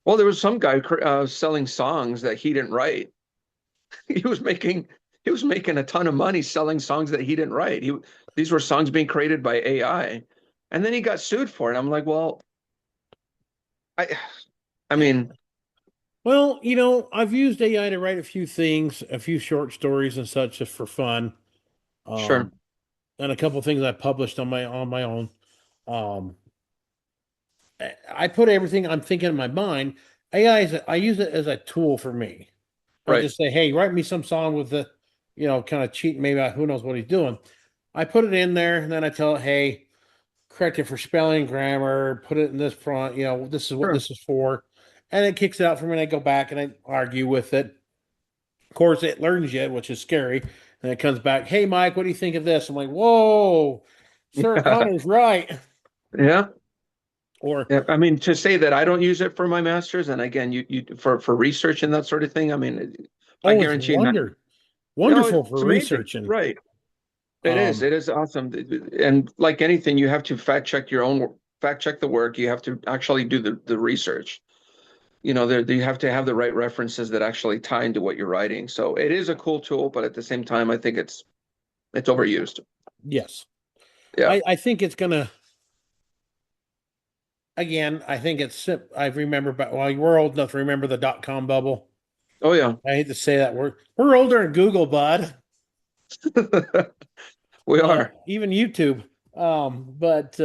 Well, there was some guy selling songs that he didn't write. He was making he was making a ton of money selling songs that he didn't write. These were songs being created by AI, and then he got sued for it. I'm like, well, I I mean, Well, I've used AI to write a few things, a few short stories and such just for fun. sure, Um, and a couple things I published on my own. Um, I put everything I'm thinking in my mind. I use it as a tool for me. I right, just say, hey, write me some song with the, kind of cheating. Maybe who knows what he's doing. I put it in there and then I tell it, hey, correct it for spelling, grammar, put it in this front. This is what sure, this is for, and it kicks it out for me. And I go back and I argue with it. Of course, it learns you, which is scary. And it comes back, hey, Mike, what do you think of this? I'm like, whoa, Sir Connor's right. yeah, Or, yeah. I mean, to say that I don't use it for my masters, and again, you for research and that sort of thing. I mean, I oh, it's guarantee you, not, wonderful it's for amazing, researching. right? Um, It is awesome, and like anything, you have to fact check the work. You have to actually do the research. You have to have the right references that actually tie into what you're writing. So it is a cool tool, but at the same time, I think it's overused. yes. Yeah. I think it's gonna again, I think I remember well, we're old enough to remember the .com bubble. Oh yeah. I hate to say that word. We're older than Google, bud. We are. Even YouTube. But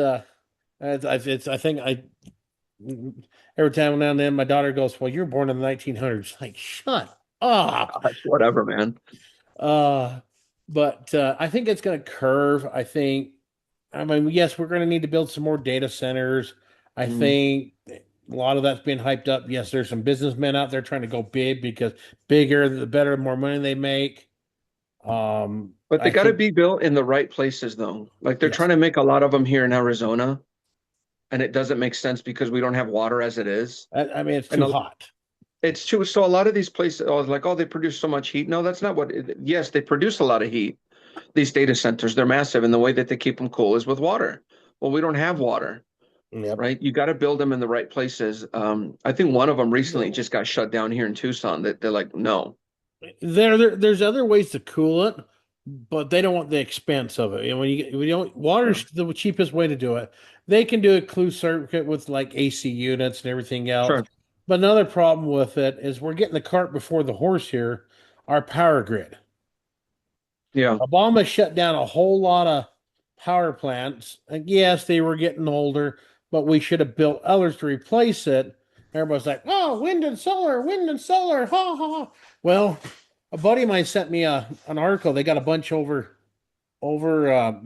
I think I every time now and then my daughter goes, well, you're born in the 1900s. Like, shut up. Gosh, whatever, man. Uh, but I think it's going to curve. I mean, yes, we're going to need to build some more data centers. I Mm. think a lot of that's been hyped up. Yes, there's some businessmen out there trying to go big because bigger, the better, the more money they make. But they I got to think, be built in the right places, though. Like they're trying yes, to make a lot of them here in Arizona, and it doesn't make sense because we don't have water as it is. I mean, it's And too hot. it's too, so a lot of these places, I was like, oh, they produce so much heat. No, that's not yes, they produce a lot of heat. These data centers, they're massive, and the way that they keep them cool is with water. Well, we don't have water, Yep. right? You got to build them in the right places. I think one of them recently No. just got shut down here in Tucson. That they're like, no, There's other ways to cool it, but they don't want the expense of it. We don't sure, water's the cheapest way to do it. They can do a closed circuit with like AC units and everything else. sure, But another problem with it is we're getting the cart before the horse here, our power grid. yeah, Obama shut down a whole lot of power plants. And yes, they were getting older, but we should have built others to replace it. Everybody's like, oh, wind and solar, ha ha ha. Well, a buddy of mine sent me an article. They got a bunch they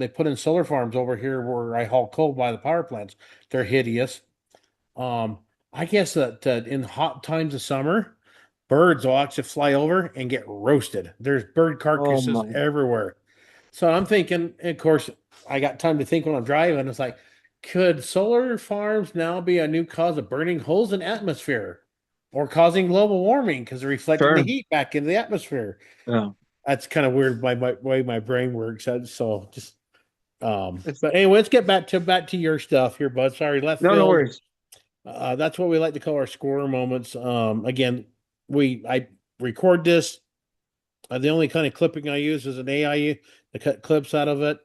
put in solar farms over here where I haul coal by the power plants. They're hideous. Um, I guess that in hot times of summer, birds will actually fly over and get roasted. There's bird Oh carcasses my, everywhere. So I'm thinking, of course, I got time to think when I'm driving. It's like, could solar farms now be a new cause of burning holes in atmosphere or causing global warming because they're reflecting the sure. heat back into the atmosphere? Yeah. That's kind of weird my way my brain works. So just It's but anyway, let's get back to your stuff here, bud. Sorry, left no, no field. worries. That's what we like to call our score moments. Again, I record this. The only kind of clipping I use is an AI to cut clips out of it.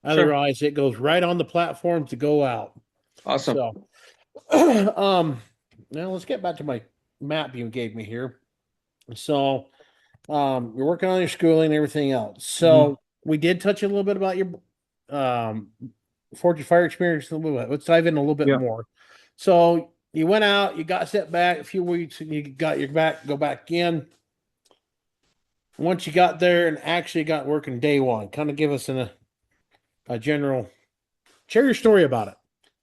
Sure. Otherwise, it goes right on the platform to go out. Awesome. So, now let's get back to my map you gave me here. So, you're working on your schooling and everything else. Mhm. So, we did touch a little bit about your um, Forge Fire experience a little bit. Let's dive in a little bit Yeah. more. So, you went out, you got set back a few weeks, and you got your back, go back in. Once you got there and actually got working day one, kind of give us a general, share your story about it.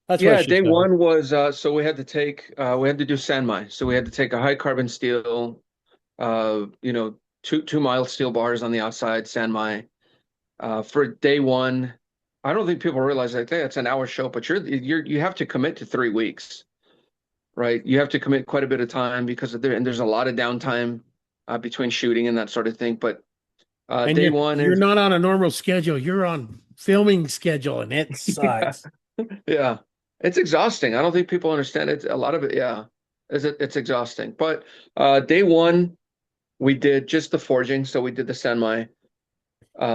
That's what I Yeah, should day say. one was so we had to do sanmai. So we had to take a high carbon steel, two mild steel bars on the outside, sanmai. For day one, I don't think people realize that it's an hour show, but you have to commit to 3 weeks, right? You have to commit quite a bit of time because there's a lot of downtime between shooting and that sort of thing. But And day you're one you're is not on a normal schedule. You're on filming schedule, and it yeah, sucks. yeah, it's exhausting. I don't think people understand it. A lot of it, yeah, it's exhausting. But day one, we did just the forging, so we did the senmai,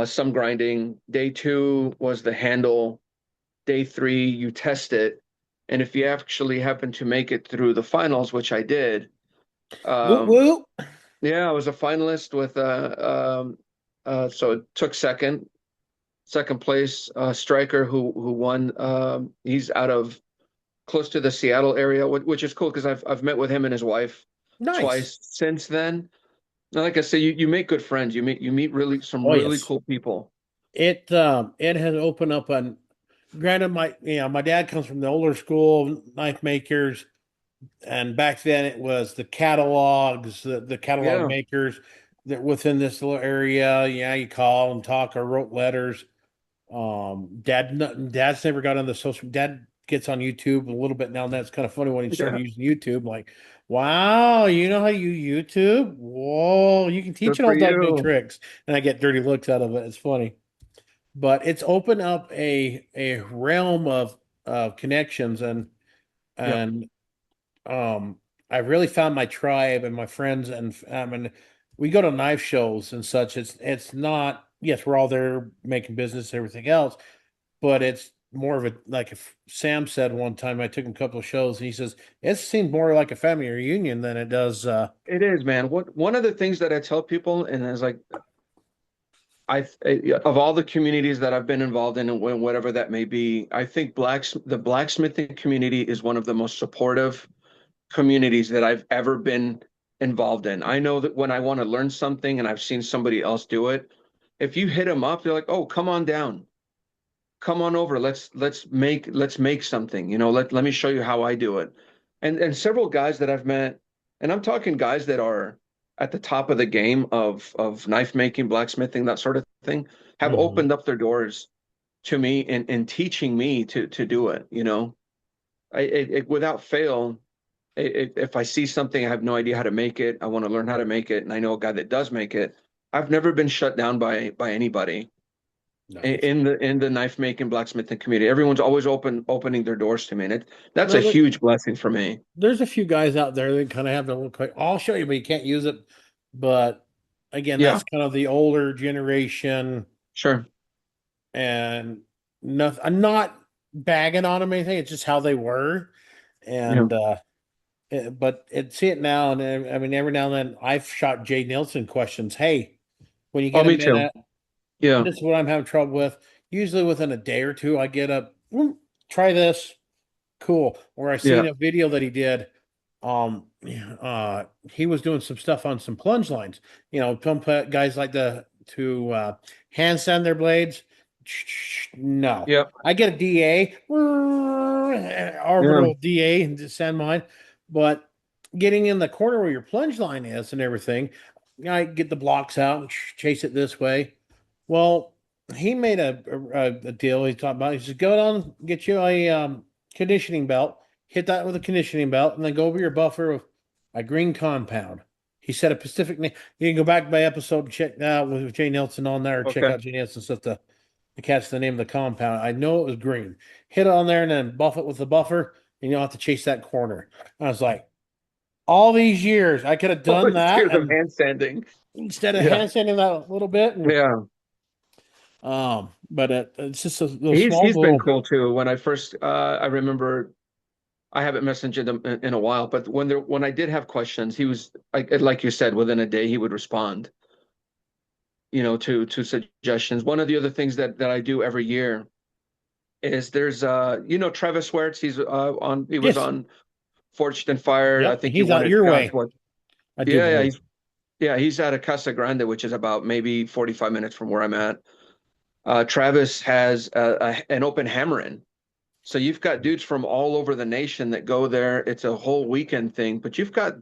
some grinding. Day two was the handle. Day three, you test it, and if you actually happen to make it through the finals, which I did, Whoop um, whoop. yeah, I was a finalist with so it took second place striker who won. He's out of close to the Seattle area, which is cool because I've met with him and his wife Nice. twice since then. And like I say, you make good friends. You meet really some Oh really yes. cool people. It has opened up on granted my dad comes from the older school of knife makers, and back then it was the catalogs, the catalog Yeah, makers that within this little area, yeah, you call and talk or wrote letters. Dad's never got on the social. Dad gets on YouTube a little bit now and then. It's kind of funny when he started yeah, using YouTube. Like, wow, you know how to use YouTube? Whoa, you can teach good an for old dog new you. tricks. And I get dirty looks out of it. It's funny, but it's opened up a realm of connections Yep. and um I really found my tribe and my friends and I mean we go to knife shows and such. It's not yes, we're all there making business and everything else, but it's more of a like if Sam said one time I took him a couple of shows and he says it seemed more like a family reunion than it does It is, man. What one of the things that I tell people, and it's like of all the communities that I've been involved in, and whatever that may be, I think the blacksmithing community is one of the most supportive communities that I've ever been involved in. I know that when I want to learn something and I've seen somebody else do it, if you hit them up, they're like, "Oh, come on down. Come on over. Let's make something. Let me show you how I do it." And several guys that I've met, and I'm talking guys that are at the top of the game of knife making, blacksmithing, that sort of thing, have mhm. opened up their doors to me and teaching me to do it. Without fail, if I see something, I have no idea how to make it. I want to learn how to make it, and I know a guy that does make it. I've never been shut down by anybody Nice. in the knife making blacksmithing community. Everyone's always opening their doors to me, and that's a Well, huge blessing for me. there's a few guys out there that kind of have the look like I'll show you, but you can't use it. But again, Yeah, that's kind of the older generation, sure. and nothing. I'm not bagging on them or anything. It's just how they were, Yeah. and but see it now, and I mean every now and then I've shot Jay Nielsen questions. Hey, when you Oh, get a me too. minute, Yeah, this is what I'm having trouble with. Usually within a day or two, I get up, try this, cool. Or I yeah, seen a video that he did. He was doing some stuff on some plunge lines. Some guys like to hand sand their blades. No, yeah, I get a DA, yeah. orbital DA, and sand mine. But getting in the corner where your plunge line is and everything, I get the blocks out and chase it this way. Well, he made a deal. He talked about. He says, "Go down, get you a conditioning belt, hit that with a conditioning belt, and then go over your buffer with a green compound." He said a specific name. You can go back by episode and check that out with Jay Nelson on there. Check Okay. out Jay Nelson stuff to catch the name of the compound. I know it was green. Hit it on there and then buff it with the buffer, and you don't have to chase that corner. I was like, all these years, I could have All done these that, years of and handstanding. instead of Yeah. handstanding that a little bit, and Yeah. but it's just those He's small he's been little. cool too. When I first I remember I haven't messaged him in a while, but when I did have questions, he was like you said, within a day he would respond, to suggestions. One of the other things that I do every year is there's Travis Sweartz, he was Yes, on Forged and Fired. I yep, think he he's won out it, your gosh, way, what? I do Yeah, believe. he's out of Casa Grande, which is about maybe 45 minutes from where I'm at. Travis has an open hammer-in. So you've got dudes from all over the nation that go there. It's a whole weekend thing, but you've got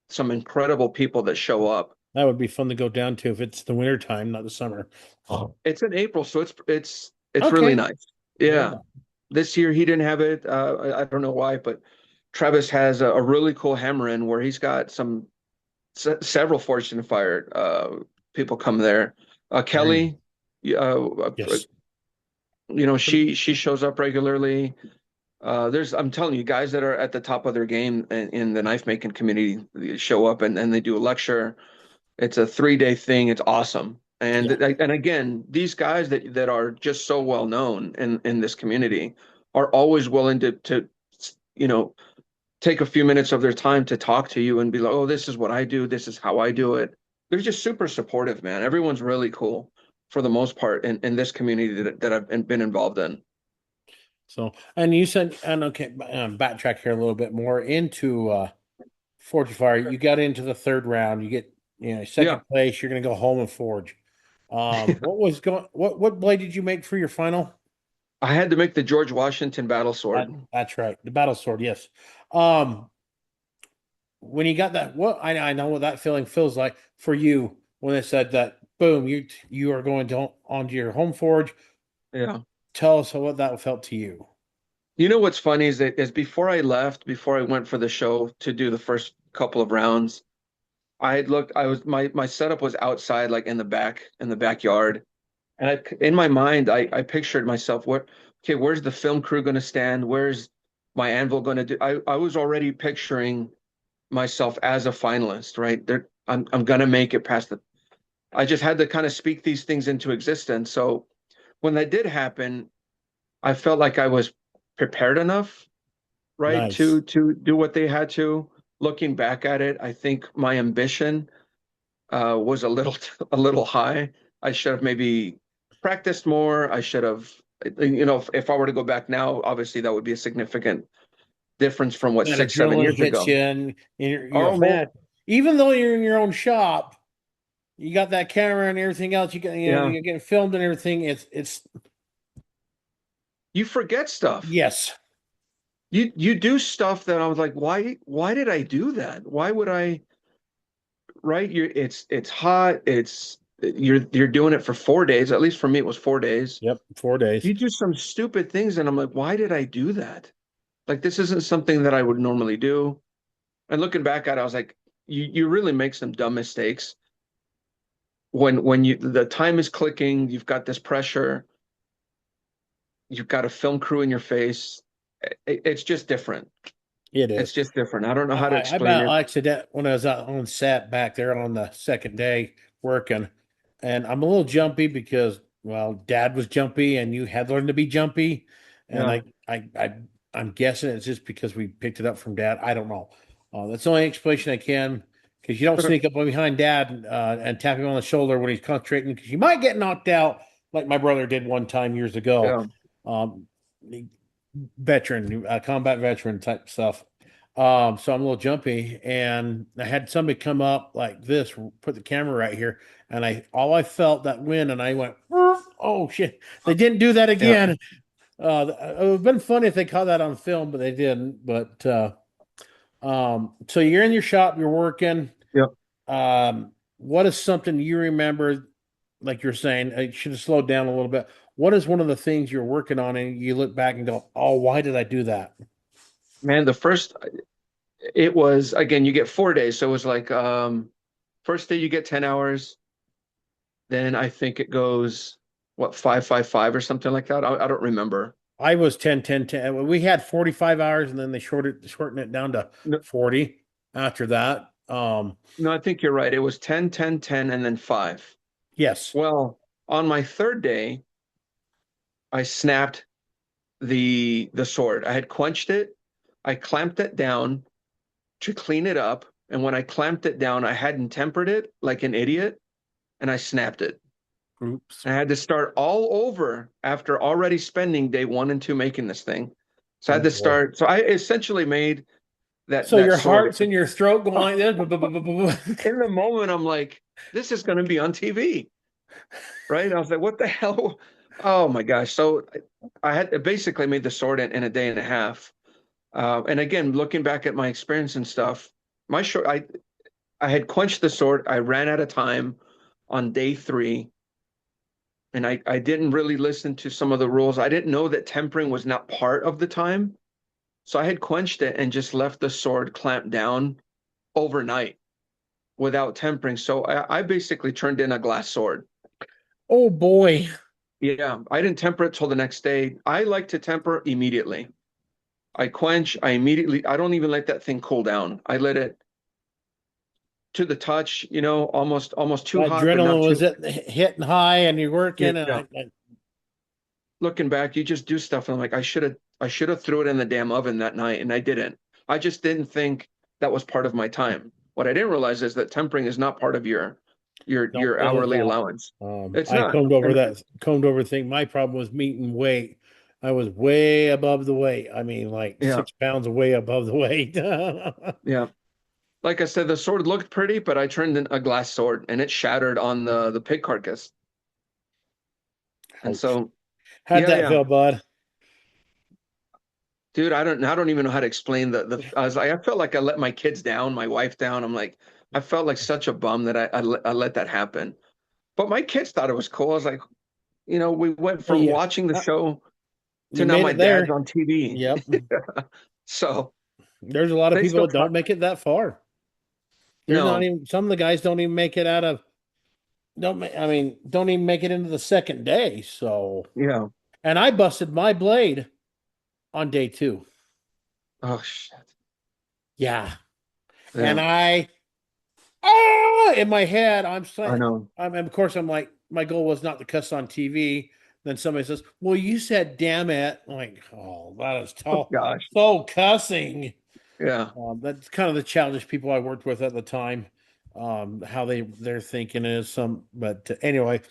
some incredible people that show up. That would be fun to go down to if it's the winter time, not the summer. Oh. It's in April, so it's really Okay. nice. Yeah. Yeah. This year he didn't have it. I don't know why, but Travis has a really cool hammer in where he's got several Fortune Fired people come there. Very nice. Kelly, uh, Yes. she shows up regularly. I'm telling you, guys that are at the top of their game in the knife making community show up and they do a lecture. It's a 3-day thing. It's awesome. Yeah. And again, these guys that are just so well known in this community are always willing to you know take a few minutes of their time to talk to you and be like, oh, this is what I do. This is how I do it. They're just super supportive, man. Everyone's really cool for the most part in this community that I've been involved in. So, and you said, and okay, backtrack here a little bit more into Forge Fire. You got into the third round. You get, Yeah. second place. You're gonna go home and forge. What blade did you make for your final? I had to make the George Washington Battlesword. That's right, the battle sword. Yes. Um, when you got that, I know what that feeling feels like for you when they said that. Boom, you are going to onto your home forge. Yeah. Tell us what that felt to you. You know what's funny is before I left, before I went for the show to do the first couple of rounds, I had looked, I was my setup was outside, like in the backyard. And in my mind, I pictured myself okay, where's the film crew going to stand? Where's my anvil going to do? I was already picturing myself as a finalist, right? I'm going to make it past I just had to kind of speak these things into existence. So when that did happen, I felt like I was prepared enough, right, Nice. to do what they had to. Looking back at it, I think my ambition was a little high. I should have maybe practiced more. I should have, if I were to go back now, obviously that would be a significant difference from what That 6, 7 years adrenaline hits ago. you, and your Oh whole. man, Even though you're in your own shop, you got that camera and everything else. yeah. You're getting filmed and everything. It's You forget stuff. yes, You do stuff that I was like, why did I do that? Why would I? Right? It's hot. You're doing it for 4 days. At least for me, it was 4 days. yep, 4 days. You do some stupid things, and I'm like, why did I do that? Like this isn't something that I would normally do. And looking back at it, I was like, you really make some dumb mistakes when the time is clicking, you've got this pressure, you've got a film crew in your face. It's just different. It It's is. just different. I don't know how to I explain about it. accident when I was out on set back there on the second day working, and I'm a little jumpy because well, Dad was jumpy, and you had learned to be jumpy, and Yeah. I'm guessing it's just because we picked it up from Dad. I don't know. That's the only explanation I can because you don't sneak up behind Dad and tap him on the shoulder when he's concentrating because you might get knocked out like my brother did one time years ago. Yeah. Um, Veteran, combat veteran type stuff. So I'm a little jumpy, and I had somebody come up like this, put the camera right here, and I felt that wind, and I went, oh shit! They didn't do that Yeah. again. It would have been funny if they caught that on film, but they didn't. But So you're in your shop, you're working. Yep. What is something you remember, like you're saying, I should have slowed down a little bit. What is one of the things you're working on and you look back and go, oh, why did I do that? Man, it was, again, you get 4 days. So it was like, first day you get 10 hours. Then I think it goes, what, 5 5 5 or something like that. I don't remember. I was 10, 10, 10. We had 45 hours and then they shortened it down to No, 40 after that. no, I think you're right. It was 10 10 10 and then five. Yes. Well, on my third day, I snapped the sword. I had quenched it. I clamped it down to clean it up. And when I clamped it down, I hadn't tempered it like an idiot, and I snapped it. Oops. I had to start all over after already spending day 1 and 2 making this thing. So I Oh had to boy. start. So I essentially made that So that your sword. heart's in your throat going like this. In the moment, I'm like, this is going to be on TV, right? I was like, what the hell? Oh my gosh! So I had basically made the sword in a day and a half. And again, looking back at my experience and stuff, my short, I had quenched the sword. I ran out of time on day 3, and I didn't really listen to some of the rules. I didn't know that tempering was not part of the time. So I had quenched it and just left the sword clamped down overnight without tempering. So I basically turned in a glass sword. Oh boy. Yeah, I didn't temper it till the next day. I like to temper immediately. I quench, I don't even let that thing cool down. I let it to the touch, almost too That hot, but not adrenaline was too. hitting high and you're working and Yeah. Looking back, you just do stuff, and I'm like, I should have threw it in the damn oven that night, and I didn't. I just didn't think that was part of my time. What I didn't realize is that tempering is not part of your your no, your it is hourly not. allowance. It's I not. And combed over thing. My problem was meat and weight. I was way above the weight. I mean, like yeah, 6 pounds way above the weight. yeah. Like I said, the sword looked pretty, but I turned in a glass sword, and it shattered on the pig carcass. And Ouch. so, How'd yeah, that yeah. feel, bud? Dude, I don't even know how to explain I was like, I felt like I let my kids down, my wife down. I'm like, I felt like such a bum that I let that happen. But my kids thought it was cool. I was like, we went Well, from watching the uh, show to you now made my it dad's there. on TV. Yep. So There's a lot of they people still that try. don't make it that far. There's not No, even some of the guys don't even make it out of I mean, don't even make it into the second day. So, yeah. and I busted my blade on day 2. Oh shit. Yeah. And Yeah, in my head, I know. of course, I'm like, my goal was not to cuss on TV. Then somebody says, well, you said, damn it. I'm like, oh, that is Oh gosh. so cussing. Yeah. That's kind of the childish people I worked with at the time. How their thinking is but anyway,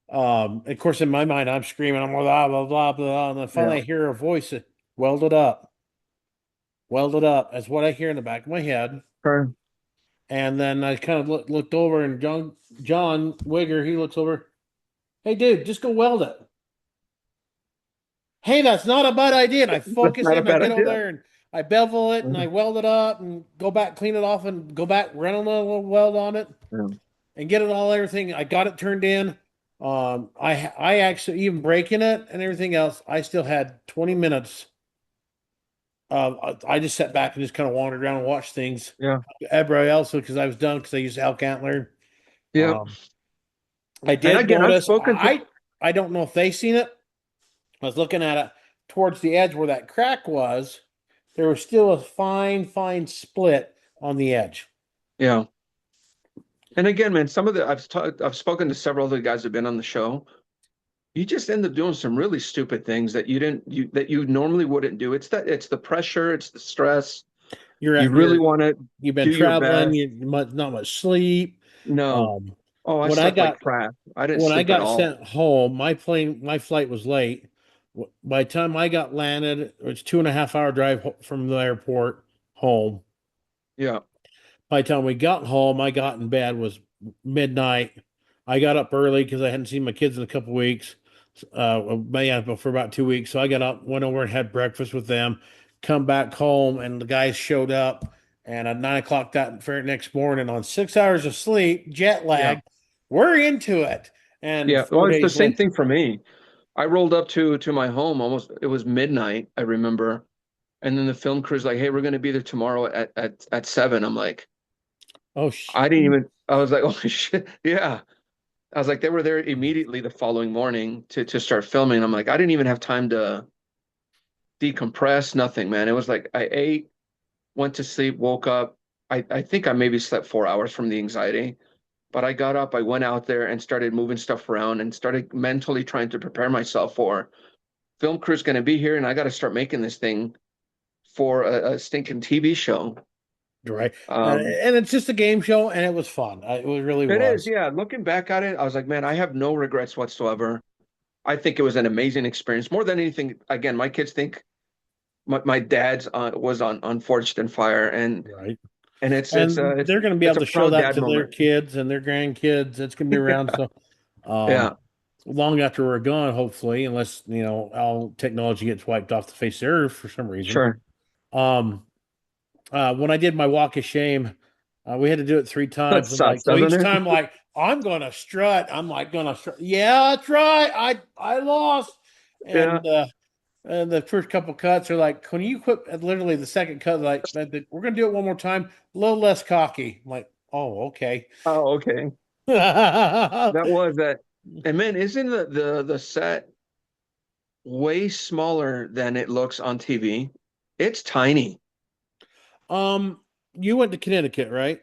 of course, in my mind, I'm screaming, I'm blah, blah, blah, blah. And then Yeah. finally I hear a voice that welded up. That's what I hear in the back of my head. Sure. And then I kind of looked over, and John Wigger, he looks over. Hey, dude, just go weld it. Hey, that's not a bad idea. And I That's focus not a in, I bad get over idea. there and I bevel it and I Mhm. weld it up and go back, clean it off and go back, run a little weld on it Yeah. and get it all everything. I got it turned in. I actually even breaking it and everything else. I still had 20 minutes. I just sat back and just kind of wandered around and watched things. Yeah. Everybody else because I was done because I used elk antler. Yeah. Um, I And did again, I've notice. spoken to. I don't know if they seen it. I was looking at it towards the edge where that crack was. There was still a fine split on the edge. Yeah. And again, man, I've spoken to several other guys who've been on the show. You just end up doing some really stupid things that you normally wouldn't do. It's the pressure, it's the stress. You really You're want to you've been do your traveling. best. Not much sleep. No. Um, Oh, I when I slept like got crap. I didn't when I sleep at got all. sent home, my flight was late. By the time I got landed, it was 2.5 hour drive from the airport home. Yeah. By the time we got home, I got in bed was midnight. I got up early because I hadn't seen my kids in a couple weeks. Yeah, for about 2 weeks. So I got up, went over and had breakfast with them. Come back home, and the guys showed up. and at 9 o'clock that very next morning on 6 hours of sleep, jet Yeah. lag. We're into it. And Yeah. four Well, it's the days same later, thing for me. I rolled up to my home almost, it was midnight, I remember. And then the film crew's like, "Hey, we're going to be there tomorrow at 7." I'm like, oh, I was like, "Oh shit." Yeah. I was like, they were there immediately the following morning to start filming. I'm like, I didn't even have time to decompress, nothing, man. It was like I ate, went to sleep, woke up. I think I maybe slept 4 hours from the anxiety, but I got up, I went out there and started moving stuff around and started mentally trying to prepare myself for film crew's going to be here and I got to start making this thing for a stinking TV show. right. Um, And it's just a game show, and it was fun. It really it is, was. yeah. Looking back at it, I was like, man, I have no regrets whatsoever. I think it was an amazing experience. More than anything, again, my kids think my dad's was on Forged in Fire, Right. and And they're going to be it's able a to show proud that dad to their moment. kids and their grandkids. It's going to be around. So, um, Yeah, long after we're gone, hopefully, unless, all technology gets wiped off the face of the earth for some reason. sure. Um, when I did my walk of shame, we had to do it three That times. I'm like, sucks, so doesn't each it? time, like, I'm gonna strut. I'm like gonna strut. Yeah, that's right. I lost. Yeah. And the first couple cuts are like, can you quit? Literally, the second cut, like, we're gonna do it one more time, a little less cocky. I'm like, oh, okay. Oh, okay. That was that. And man, isn't the set way smaller than it looks on TV? It's tiny. um, you went to Connecticut, right?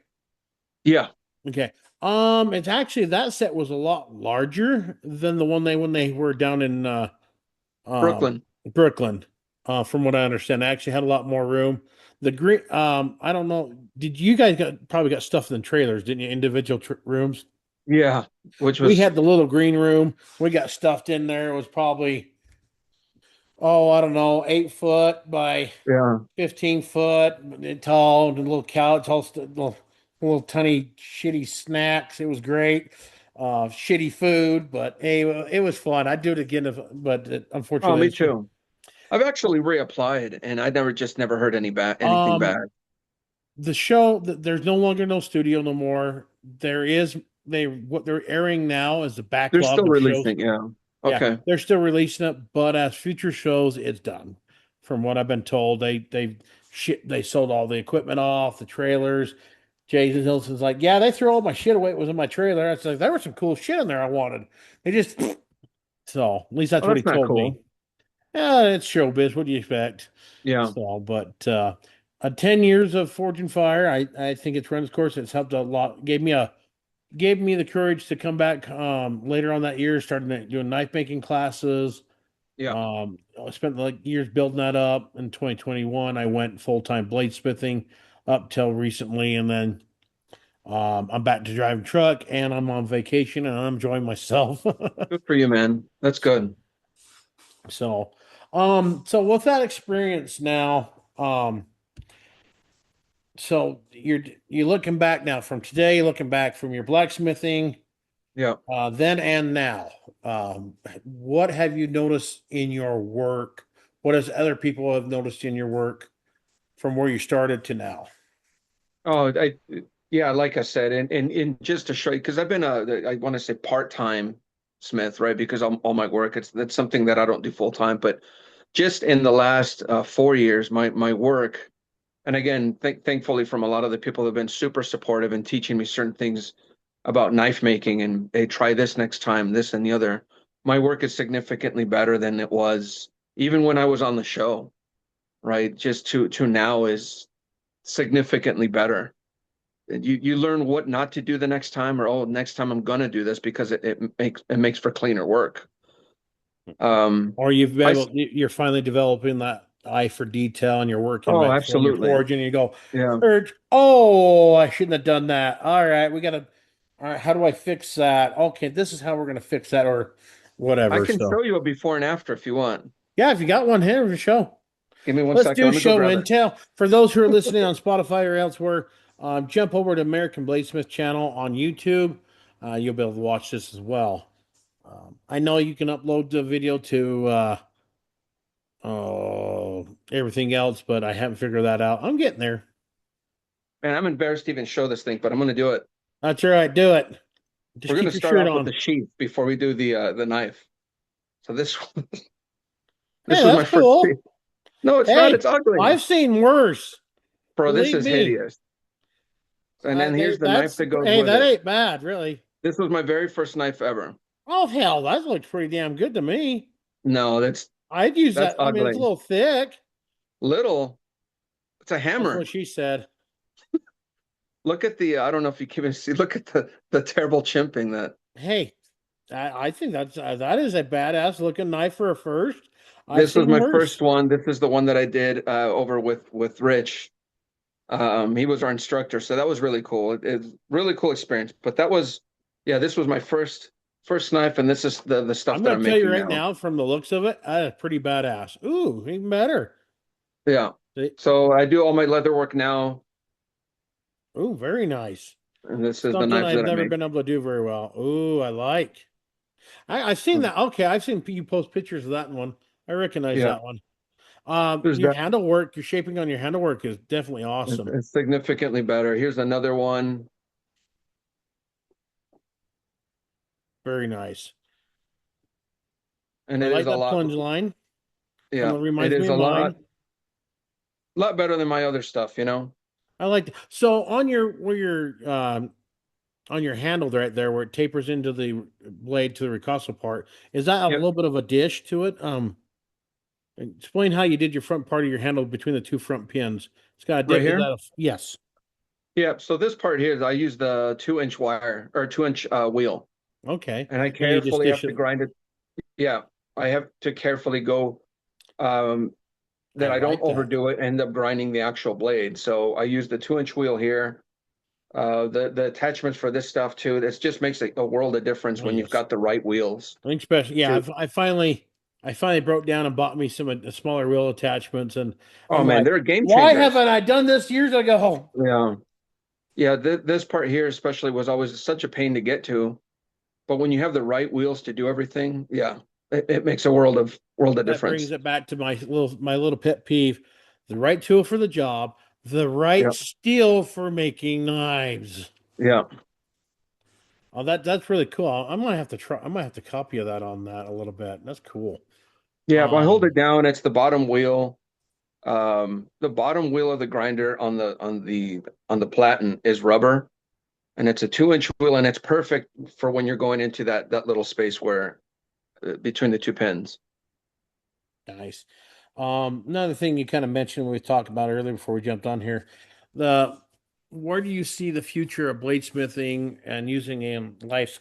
Yeah, Okay. It's actually that set was a lot larger than the one they when they were down in um, Brooklyn. Brooklyn. From what I understand, I actually had a lot more room. The green, I don't know. Did you guys probably got stuff in the trailers, didn't you? Individual rooms. Yeah, which We was had the little green room. We got stuffed in there. It was probably, oh, I don't know, 8 foot by yeah. 15 foot tall. The little couch, all little tiny shitty snacks. It was great. Shitty food, but hey, it was fun. I'd do it again, but Oh, unfortunately, me too. I've actually reapplied, and I never heard anything um, bad. the show there's no longer no studio no more. There is what they're airing now is the They're still backlog of shows. releasing, yeah. Yeah, Okay. they're still releasing it, but as future shows, it's done. From what I've been told, they sold all the equipment off, the trailers. Jason Hilson's like, yeah, they threw all my shit away. It was in my trailer. I was like, there was some cool shit in there I wanted. They just so at least that's Oh, what he that's not told me. cool. Yeah, it's showbiz. What do you expect? Yeah. So, but 10 years of Forge and Fire, I think it's run its course. It's helped a lot. Gave me the courage to come back later on that year, starting doing knife making classes. Yeah. I spent like years building that up. In 2021, I went full time bladesmithing up till recently, and then I'm back to driving truck, and I'm on vacation, and I'm enjoying myself. Good for you, man. That's So, good. so with that experience now, so you're looking back now from today, looking back from your blacksmithing, Yeah. then and now. What have you noticed in your work? What has other people have noticed in your work from where you started to now? Oh, yeah, like I said, and just to show you, because I've been I want to say part-time Smith, right? Because all my work, that's something that I don't do full-time, but just in the last 4 years, my work, and again, thankfully from a lot of the people that have been super supportive and teaching me certain things about knife making and hey, try this next time, this and the other. My work is significantly better than it was even when I was on the show, right? Just to now is significantly better. You learn what not to do the next time, or oh, next time I'm gonna do this because it makes for cleaner work. Or I you're finally developing that eye for detail, and you're working oh, right when you're absolutely, forging, and you go, yeah. oh, I shouldn't have done that. All right, all right, how do I fix that? Okay, this is how we're gonna fix that, or I whatever. can So show you a before and after if you want. yeah, if you got one here, for show. Give me one Let's second. do Let me go show grab it. intel. For those who are listening on Spotify or elsewhere, jump over to American Bladesmith channel on YouTube. You'll be able to watch this as well. I know you can upload the video to everything else, but I haven't figured that out. I'm getting there. Man, I'm embarrassed to even show this thing, but I'm going to do it. That's right. Do it. We're Just going to keep your start shirt off with the on. sheath before we do the knife. So this Hey, this was that's my first sheath. cool. No, it's not. It's Hey, ugly, I've seen worse. bro. This Believe is me. hideous. And then here's the knife That's that goes hey, with that it. ain't bad, really. This was my very first knife ever. Oh hell, that looks pretty damn good to me. No, that's I'd use that's that. I mean, it's a ugly. little thick. Little. It's a That's hammer. what she said. Look at the. I don't know if you can even see. Look at the terrible chimping that. Hey, I think that is a badass looking knife for a first. I've This was seen my worse. first one. This is the one that I did over with Rich. He was our instructor, so that was really cool. It's really cool experience. But that was, yeah, this was my first knife, and this is the stuff I'm that gonna I'm tell you making right now. now, from the looks of it, that is pretty badass. Ooh, even better. Yeah. See? So I do all my leather work now, Ooh, very nice. and this is the Something knives I've that I never make. been able to do very well. Ooh, I like. I've seen that. Okay, I've seen you post pictures of that one. I recognize Yeah, that one. there's Your that. handle work, your shaping on your handle work is definitely awesome. It's significantly better. Here's another one, Very nice. and I it is like a that lot. plunge line. Kind Yeah, of it reminds me is of mine. a lot better than my other stuff, you know? I like so on your where your on your handle right there where it tapers into the blade to the ricasso part. Is that a Yep. little bit of a dish to it? Explain how you did your front part of your handle between the two front pins. It's got a Right dip. Is here. that a yes? Yeah. So this part here is I use the 2 inch wire or 2 inch wheel, Okay. and I And you just carefully dish have to it. grind it. Yeah, I have to carefully go um, I that I don't like that. overdo it, end up grinding the actual blade. So I use the 2 inch wheel here. The attachments for this stuff too. This just makes a world of difference Oh when you've yes. got the right wheels. I think especially yeah. To I finally broke down and bought me some smaller wheel attachments, and oh I'm man, like, they're game why changers. haven't I done this years ago? Yeah, yeah. This part here especially was always such a pain to get to, but when you have the right wheels to do everything, yeah, it makes a world of That brings difference. it back to my little pet peeve: the right tool for the job, the right Yeah, steel for making knives. yeah, Oh, that's really cool. I might have to try. I might have to copy of that on that a little bit. That's cool. yeah. If I hold it Um, down, it's the bottom wheel. The bottom wheel of the grinder on the platen is rubber, and it's a 2 inch wheel, and it's perfect for when you're going into that little space where between the two pins. nice. Another thing you kind of mentioned when we talked about earlier before we jumped on here, the where do you see the future of bladesmithing and using in life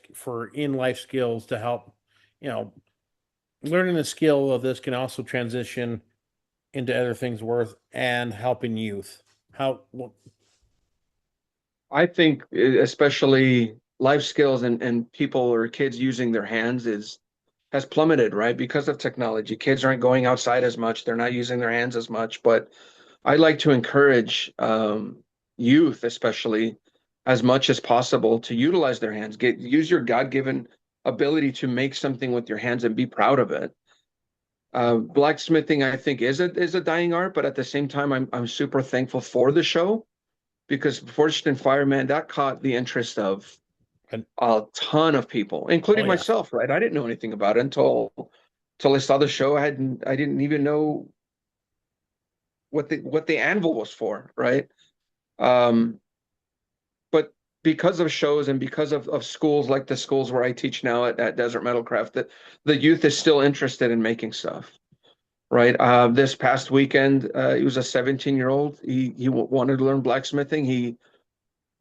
skills to help, you know, learning the skill of this can also transition into other things worth and helping youth. How well, I think especially life skills and people or kids using their hands is has plummeted, right? Because of technology. Kids aren't going outside as much. They're not using their hands as much. But I like to encourage youth, especially as much as possible, to utilize their hands. Use your God-given ability to make something with your hands and be proud of it. Blacksmithing, I think, is a dying art, but at the same time, I'm super thankful for the show because Forged in Fire, man, that caught the interest of and a ton of people, oh including yeah, myself, right? I didn't know anything about it until I saw the show. I didn't even know what the anvil was for, right? Um, but because of shows and because of schools like the schools where I teach now at Desert Metalcraft, that the youth is still interested in making stuff, right? This past weekend, he was a 17-year-old. He wanted to learn blacksmithing. He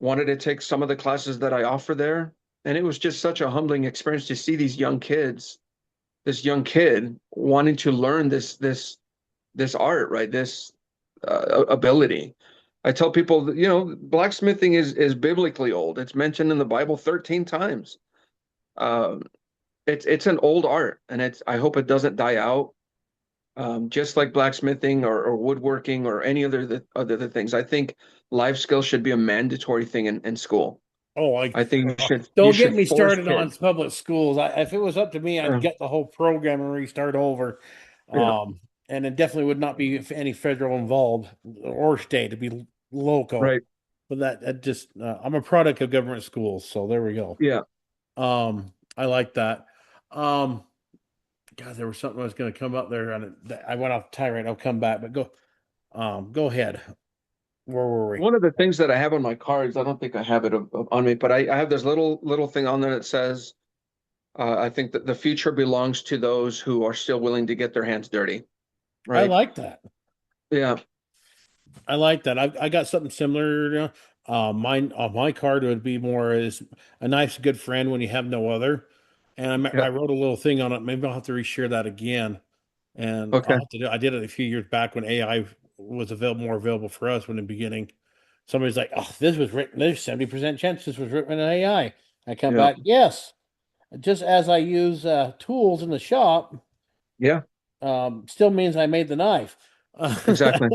wanted to take some of the classes that I offer there, and it was just such a humbling experience to see these young kids, this young kid wanting to learn this art, right? This ability. I tell people that, blacksmithing is biblically old. It's mentioned in the Bible 13 times. Um, it's an old art, and I hope it doesn't die out. Just like blacksmithing or woodworking or any other things. I think life skills should be a mandatory thing in school. oh I think you don't get should me force started on kids. public schools. If it was up to me, I'd Uh, get the whole program and restart over. yeah, And it definitely would not be any federal involved or state. It'd be local. right. but that just I'm a product of government schools, so there we go. Yeah. I like that. Um, God, there was something I was going to come up there on it. I went off tirade. I'll come back, but go ahead. Where were we? One of the things that I have on my cards, I don't think I have it on me, but I have this little thing on there that says, I think that the future belongs to those who are still willing to get their hands dirty, I right? like that. Yeah. I like that. I got something similar. Mine on my card would be more as a nice, good friend when you have no other. And I Yeah. wrote a little thing on it. Maybe I'll have to reshare that again. And I'll Okay. have to do. I did it a few years back when AI was available, more available for us. When in the beginning, somebody's like, "Oh, this was written. There's 70% chance this was written in AI." I come Yeah. back, yes. Just as I use tools in the shop, Yeah. still means I made the knife. Exactly.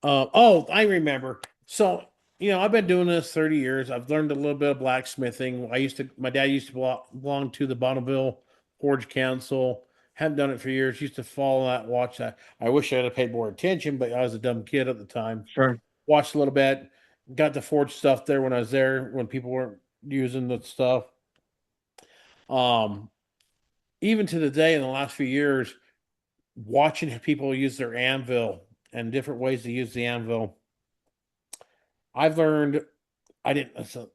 Oh, I remember. So, I've been doing this 30 years. I've learned a little bit of blacksmithing. My dad used to belong to the Bonneville Forge Council. Haven't done it for years. Used to follow that, watch that. I wish I'd have paid more attention, but I was a dumb kid at the time. Sure. Watched a little bit, got the forge stuff there when I was there, when people weren't using the stuff. Um, Even to the day in the last few years, watching people use their anvil and different ways to use the anvil, I've learned I didn't. So,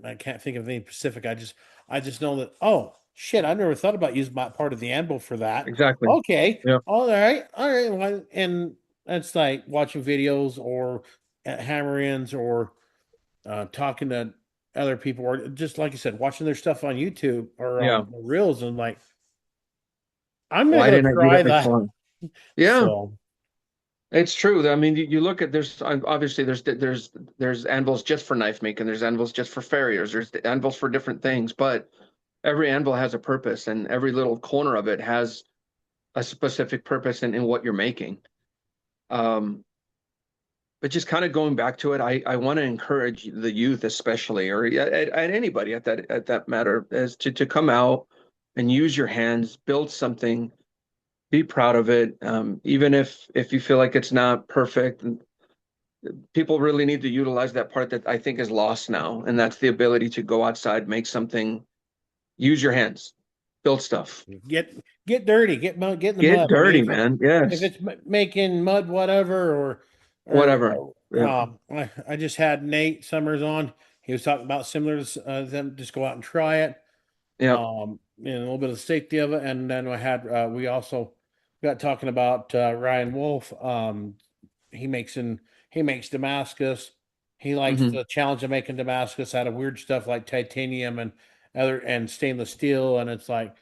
I can't think of any specific. I just know that. Oh shit! I never thought about using my part of the anvil for that. Exactly. Okay, Yeah. all right, all right. And that's like watching videos or at hammer-ins or talking to other people, or just like you said, watching their stuff on YouTube or Yeah. on Reels, and like I'm gonna Why go didn't I do try that that. before? Yeah. So It's true. I mean, you look at there's obviously there's anvils just for knife making. There's anvils just for farriers. There's anvils for different things, but every anvil has a purpose, and every little corner of it has a specific purpose in what you're making. Um, but just kind of going back to it, I want to encourage the youth, especially, or at anybody at that matter, is to come out and use your hands, build something, be proud of it, even if you feel like it's not perfect. People really need to utilize that part that I think is lost now, and that's the ability to go outside, make something, use your hands, build stuff, get dirty, get in the get mud. I mean, dirty, man. if Yes, it's making mud, whatever, whatever. or Yeah, I just had Nate Summers on. He was talking about similar to them. Just go out and try it. yeah. And a little bit of the safety of it. And then we also got talking about Ryan Wolf. He makes in he makes Damascus. He likes Hmm. the challenge of making Damascus out of weird stuff like titanium and other and stainless steel. And it's like,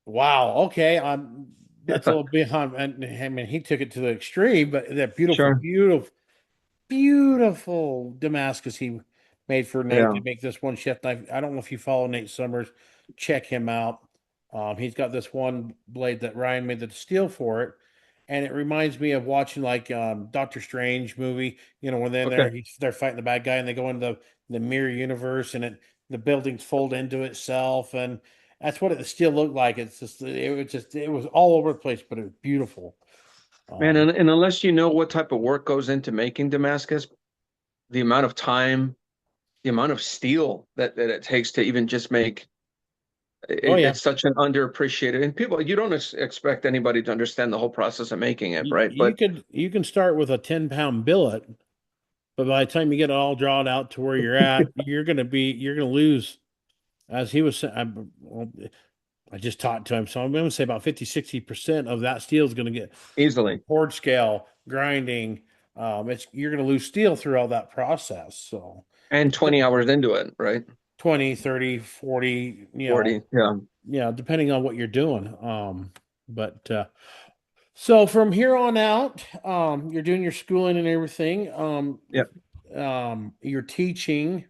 wow, okay, that's a Yeah, little behind. And I mean, he took it to the extreme, but that beautiful, sure. beautiful, beautiful Damascus he made for Nate Yeah. to make this one chef knife. I don't know if you follow Nate Summers, check him out. He's got this one blade that Ryan made the steel for it, and it reminds me of watching like Doctor Strange movie. When Okay. they're fighting the bad guy and they go into the mirror universe and the buildings fold into itself, and that's what the steel looked like. It was all over the place, but it was beautiful. Man, Um, and unless you know what type of work goes into making Damascus, the amount of time, the amount of steel that it takes to even just make oh yeah. it's such an underappreciated, and people, you don't expect anybody to understand the whole process of making it, You, right? you But could you can start with a 10-pound billet, but by the time you get it all drawn out to where you're at, you're gonna lose. As he was saying, I just talked to him, so I'm gonna say about 50-60% of that steel is gonna get easily, cord scale, grinding. It's You're gonna lose steel throughout that process. So and 20 hours into it, right? 20, 30, 40, 40, yeah. depending on what you're doing. But So from here on out, you're doing your schooling and everything. Yeah. You're teaching.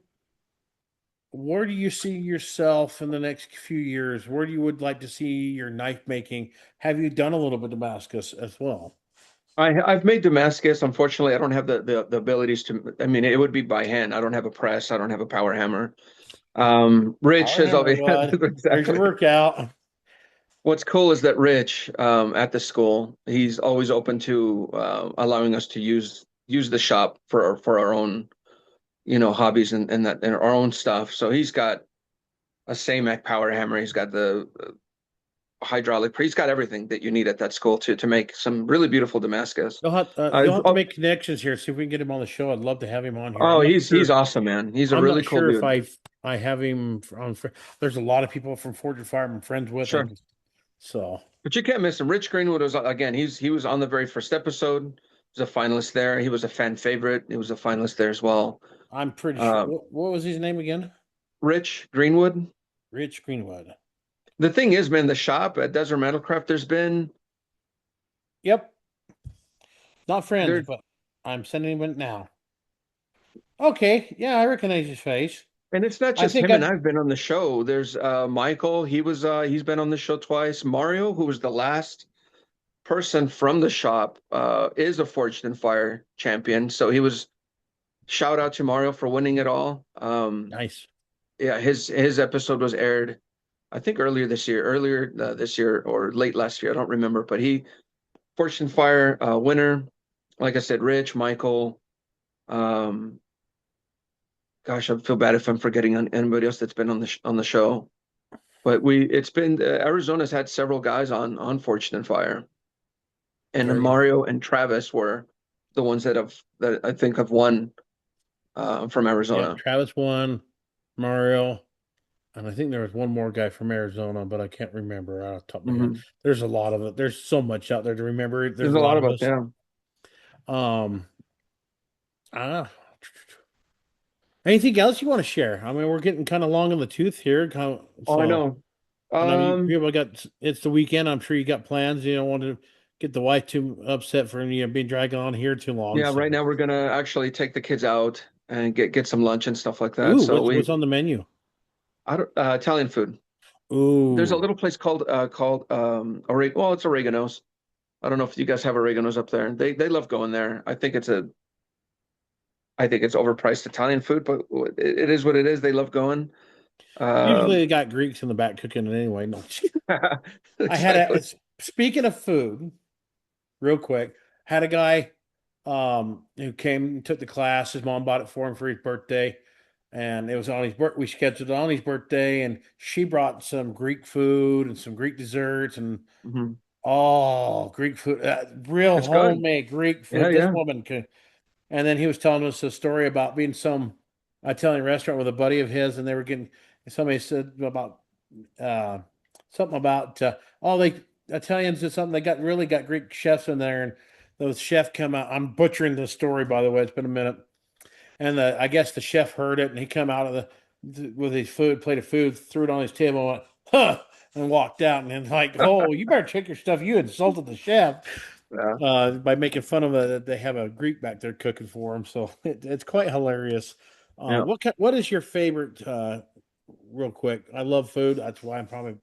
Where do you see yourself in the next few years? Where do you would like to see your knife making? Have you done a little bit of Damascus as well? I've made Damascus. Unfortunately, I don't have the abilities to. I mean, it would be by hand. I don't have a press. I don't have a power hammer. Rich Power has hammer, always bud. There's your exactly. workout. What's cool is that Rich, at the school, he's always open to allowing us to use use the shop for our own, hobbies and our own stuff. So he's got a Samac power hammer. He's got the hydraulic. He's got everything that you need at that school to make some really beautiful Damascus. You'll have to Oh, make connections here. See if we can get him on the show. I'd love to have him on here. oh, he's awesome, man. He's a I'm not really cool sure if dude. I have him on. There's a lot of people from Forge Fire I'm friends with. Sure. So But you can't miss him. Rich Greenwood was again. He was on the very first episode. He was a finalist there. He was a fan favorite. He was a finalist there as well. I'm pretty sure. Um, What was his name again? Rich Greenwood. Rich Greenwood. The thing is, man, the shop at Desert Metalcraft, Yep. Not friends, there, but I'm sending him it now. Okay. Yeah, I recognize his face. and it's not I just think him and I. I've been on the show. There's Michael. He's been on the show twice. Mario, who was the last person from the shop, is a Forged in Fire champion. So he was shout out to Mario for winning it all. Nice. Yeah, his episode was aired, I think earlier this year or late last year. I don't remember, but he Fortune Fire winner. Like I said, Rich, Michael. Um, gosh, I feel bad if I'm forgetting on anybody else that's been on the show. But it's been Arizona's had several guys on Fortune and Fire, and Very. Mario and Travis were the ones that I think have won from Yeah. Arizona. Travis won. Mario. And I think there was one more guy from Arizona, but I can't remember out of the top of my head. Hmm. There's a lot of it. There's so much out there to remember. There's There's a a lot lot of of us, us. yeah. Um, uh, Anything else you want to share? I mean, we're getting kind of long in the tooth here. Oh, I So, know. and I mean, Um, people got it's the weekend. I'm sure you got plans. You don't want to get the wife too upset for being dragging on here too long. yeah, So, right now we're gonna actually take the kids out and get some lunch and stuff like that. ooh, So what's on the menu? I don't Italian food. There's a Ooh, little place called well, it's Oregano's. I don't know if you guys have Oregano's up there. They love going there. I think it's overpriced Italian food, but it is what it is. They love going. usually Um, they got Greeks in the back cooking it anyway. No, I had exactly. speaking of food. Real quick, had a guy who came and took the class. His mom bought it for him for his birthday, and it was on his birth. We scheduled it on his birthday, and she brought some Greek food and some Greek desserts and Hmm. oh, Greek food, real It's good. homemade Greek Yeah, food. This yeah. woman could. And then he was telling us a story about being some Italian restaurant with a buddy of his, and they were getting. Somebody said about uh, something about oh they Italians did something. They got Greek chefs in there, and those chef come out. I'm butchering the story, by the way. It's been a minute, and I guess the chef heard it, and he come out of with his plate of food, threw it on his table, and went huh, and walked out, and then like, oh, you better check your stuff. You insulted the chef Yeah. by making fun of that they have a Greek back there cooking for them. So it's quite hilarious. Yeah. What is your favorite? Real quick, I love food. That's why I'm probably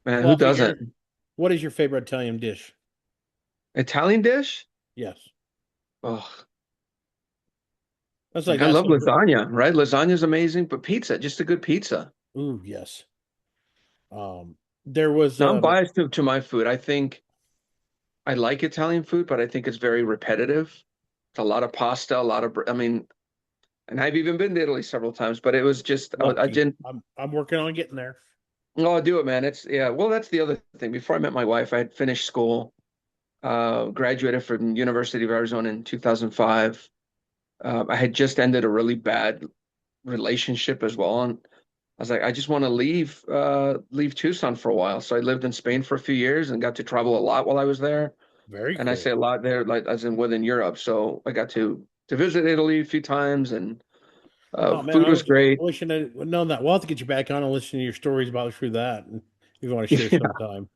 Man, who fluffing here. doesn't? What is your favorite Italian dish? Italian dish? Yes, Oh, that's like like I love asking. lasagna, right? Lasagna's amazing, but pizza, just a good pizza. Ooh, yes. There was Now I'm biased to my food. I think I like Italian food, but I think it's very repetitive. It's a lot of pasta, a lot of, I mean, and I've even been to Italy several times, but it was just, I lucky. didn't, I'm working on getting there. oh, I'll do it, man. Yeah, well, that's the other thing. Before I met my wife, I had finished school, graduated from University of Arizona in 2005. I had just ended a really bad relationship as well. And I was like, I just want to leave Tucson for a while. So I lived in Spain for a few years and got to travel a lot while I was there. Very And I say cool. a lot there, like as in within Europe. So I got to visit Italy a few times, and Oh man, food was great. wishing I would known that. We'll have to get you back on and listen to your stories about through that, and if you want to share Yeah, sometime.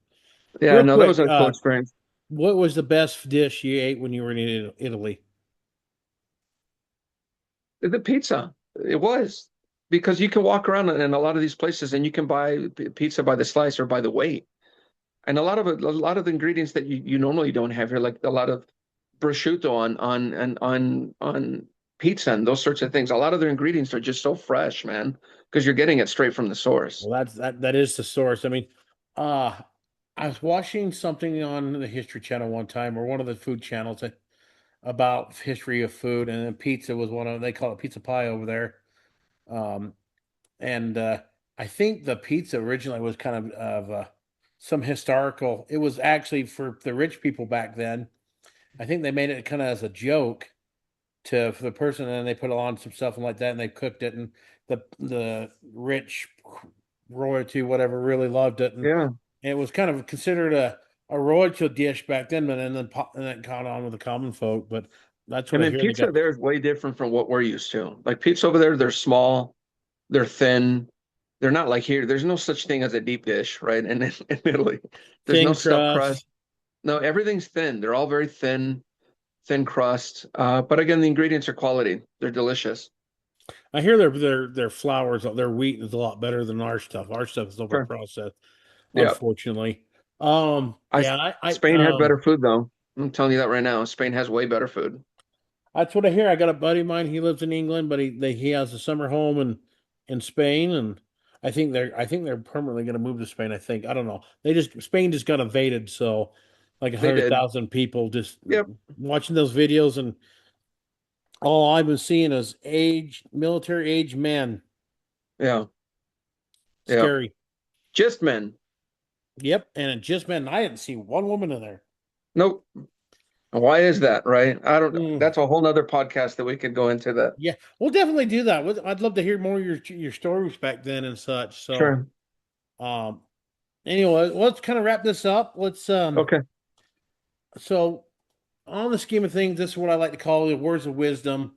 yeah, Real no, that was quick, a cool experience. what was the best dish you ate when you were in Italy? The pizza, it was because you can walk around in a lot of these places and you can buy pizza by the slice or by the weight. And a lot of the ingredients that you normally don't have here, like a lot of prosciutto on pizza and those sorts of things. A lot of their ingredients are just so fresh, man, because you're getting it straight from the source. Well, that is the source. I mean, uh I was watching something on the History Channel one time or one of the food channels, about history of food, and then pizza was one of them. They call it pizza pie over there. Um, and I think the pizza originally was kind of some historical. It was actually for the rich people back then. I think they made it kind of as a joke to for the person, and then they put on some stuff and like that, and they cooked it, and the rich royalty, whatever, really loved it, and Yeah. it was kind of considered a royalty dish back then, but then caught on with the common folk. But that's I what I mean, hear they pizza got. there is way different from what we're used to. Like pizza over there, they're small, they're thin. They're not like here. There's no such thing as a deep dish, right? And in Italy, there's no Thin stuffed crust. crust. No, everything's thin. They're all very thin, thin crust. But again, the ingredients are quality. They're delicious. I hear their flours, their wheat is a lot better than our stuff. Our stuff is over Sure. processed, Yeah. unfortunately. I Yeah, Spain has better food though. I'm telling you that right now. Spain has way better food. that's what I hear. I got a buddy of mine. He lives in England, but he has a summer home in Spain, and I think they're permanently going to move to Spain. I think I don't know. Spain just got invaded, so like a They hundred did. thousand people just Yep. watching those videos, and all I've been seeing is military age men. Yeah. Yeah. Scary. Just men. Yep, and it just men. I didn't see one woman in there. Nope. Why is that, right? I don't, Mm. that's a whole nother podcast that we could go into that. Yeah, we'll definitely do that. I'd love to hear more of your stories back then and such. So, Sure. um, anyway, let's kind of wrap this up. Okay. So on the scheme of things, this is what I like to call the words of wisdom.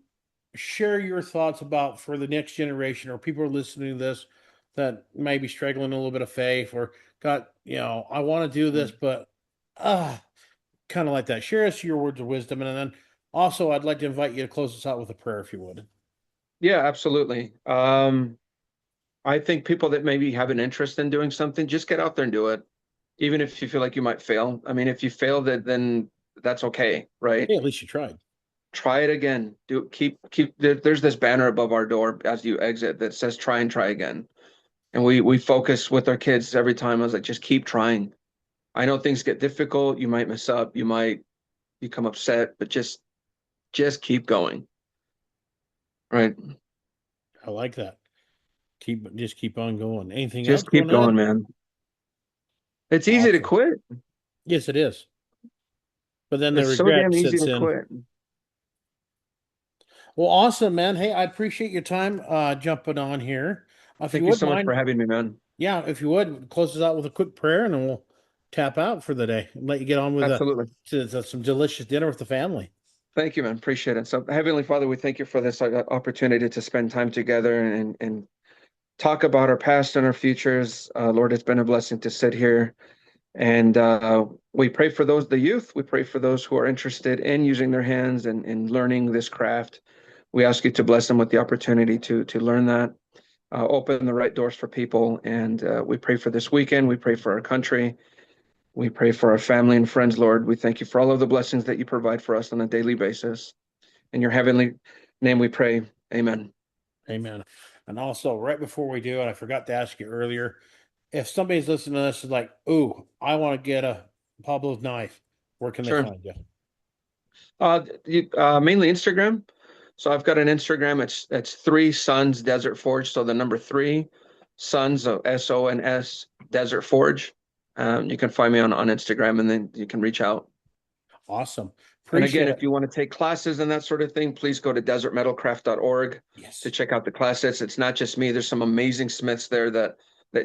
Share your thoughts about for the next generation or people are listening to this that may be struggling a little bit of faith or got, I want to do this, but uh kind of like that. Share us your words of wisdom. And then also I'd like to invite you to close us out with a prayer if you would. Yeah, absolutely. I think people that maybe have an interest in doing something, just get out there and do it. Even if you feel like you might fail. I mean, if you failed it, then that's okay, right? Hey, at least you tried. Try it again. There's this banner above our door as you exit that says try and try again. And we focus with our kids every time. I was like, just keep trying. I know things get difficult. You might mess up. You might become upset, but just keep going. Right. I like that. Keep on going. Anything else Just you keep want to going, add? man. It's easy to Awesome. quit. Yes, it is. But then the It's so regret damn easy sits to in. quit. Well, awesome, man. Hey, I appreciate your time jumping on here. If you Thank you would so much for mind, having me, man. yeah, if you would close us out with a quick prayer, and then we'll tap out for the day and let you get on with Absolutely. some delicious dinner with the family. Thank you, man. Appreciate it. So, Heavenly Father, we thank you for this opportunity to spend time together and talk about our past and our futures. Lord, it's been a blessing to sit here. And we pray for the youth. We pray for those who are interested in using their hands and learning this craft. We ask you to bless them with the opportunity to learn that, open the right doors for people. And we pray for this weekend. We pray for our country. We pray for our family and friends, Lord. We thank you for all of the blessings that you provide for us on a daily basis. In your heavenly name we pray. Amen. Amen. And also, right before we do it, I forgot to ask you earlier, if somebody's listening to this is like, "Ooh, I want to get a Pablo's knife," where can they Sure. find you? Mainly Instagram. So I've got an Instagram. It's Three Sons Desert Forge. So the number three Sons, SONS Desert Forge. You can find me on Instagram, and then you can reach out. Awesome. And again, Appreciate if it. you want to take classes and that sort of thing, please go to desertmetalcraft.org to Yes. check out the classes. It's not just me. There's some amazing smiths there that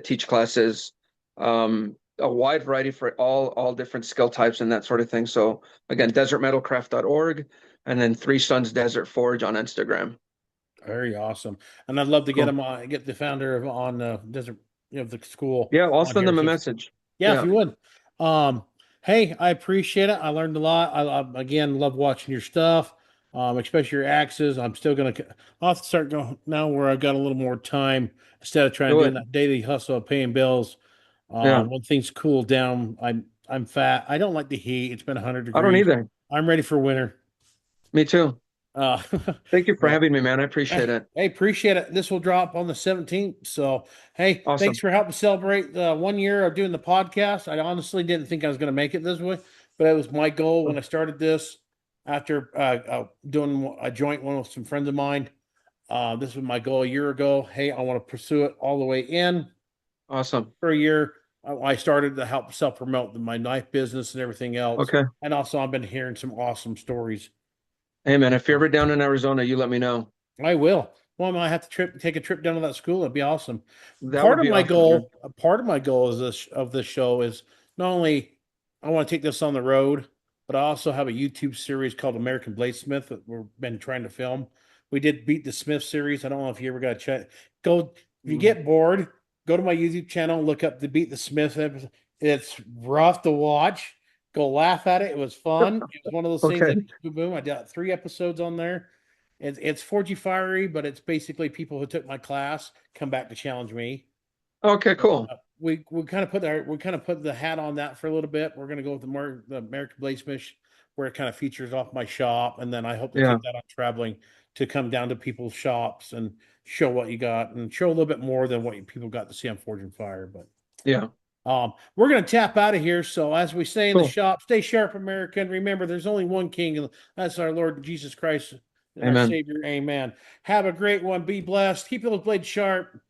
teach classes, a wide variety for all different skill types and that sort of thing. So again, desertmetalcraft.org and then Three Sons Desert Forge on Instagram. Very awesome. And I'd love to get Cool. him on, get the founder of on Desert, the school Yeah, I'll on send here. them a So, message. yeah, if Yeah, you would. Um, hey, I appreciate it. I learned a lot. I again love watching your stuff, especially your axes. I'm still gonna. I'll have to start going now where I've got a little more time instead of trying to do doing it. that daily hustle of paying bills. Yeah, When things cool down, I'm fat. I don't like the heat. It's been 100 I don't degrees. either. I'm ready for winter. Me too. Uh, Thank you for but having me, man. I appreciate hey, it. appreciate it. This will drop on the 17th. So, hey, thanks Awesome. for helping celebrate the 1 year of doing the podcast. I honestly didn't think I was going to make it this way, but it was my goal when I started this. after doing a joint one with some friends of mine. This was my goal a year ago. Hey, I want to pursue it all the way in Awesome. for a year. I started to help self promote my knife business and everything else. Okay. And also, I've been hearing some awesome stories. Hey man, if you're ever down in Arizona, you let me know. I will. Well, I might have to take a trip down to that school. It'd be awesome. That would be awesome, dude. Part of my goal is this of this show is not only I want to take this on the road, but I also have a YouTube series called American Bladesmith that we've been trying to film. We did Beat the Smith series. I don't know if you ever got to check. Go if you Mm. get bored, go to my YouTube channel, look up the Beat the Smith episode. It's rough to watch. Go laugh at it. It was fun. It was one of those things Okay. that boom, boom. I got 3 episodes on there. It's forgy fiery, but it's basically people who took my class come back to challenge me. Okay, cool. We kind of put the hat on that for a little bit. We're gonna go with the American Bladesmith, where it kind of features off my shop, and then I hope to Yeah. take that on traveling to come down to people's shops and show what you got and show a little bit more than what people got to see on Forge and Fire. But Yeah. we're gonna tap out of here. So as we say in the Cool. shop, stay sharp, America, and remember, there's only one King, and that's our Lord Jesus Christ, our Amen. Savior. Amen. Have a great one. Be blessed. Keep those blades sharp.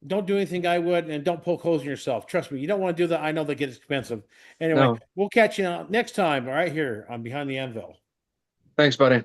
Don't do anything I would, and don't poke holes in yourself. Trust me, you don't want to do that. I know that gets expensive. Anyway, No. we'll catch you next time right here on Behind the Anvil. Thanks, buddy.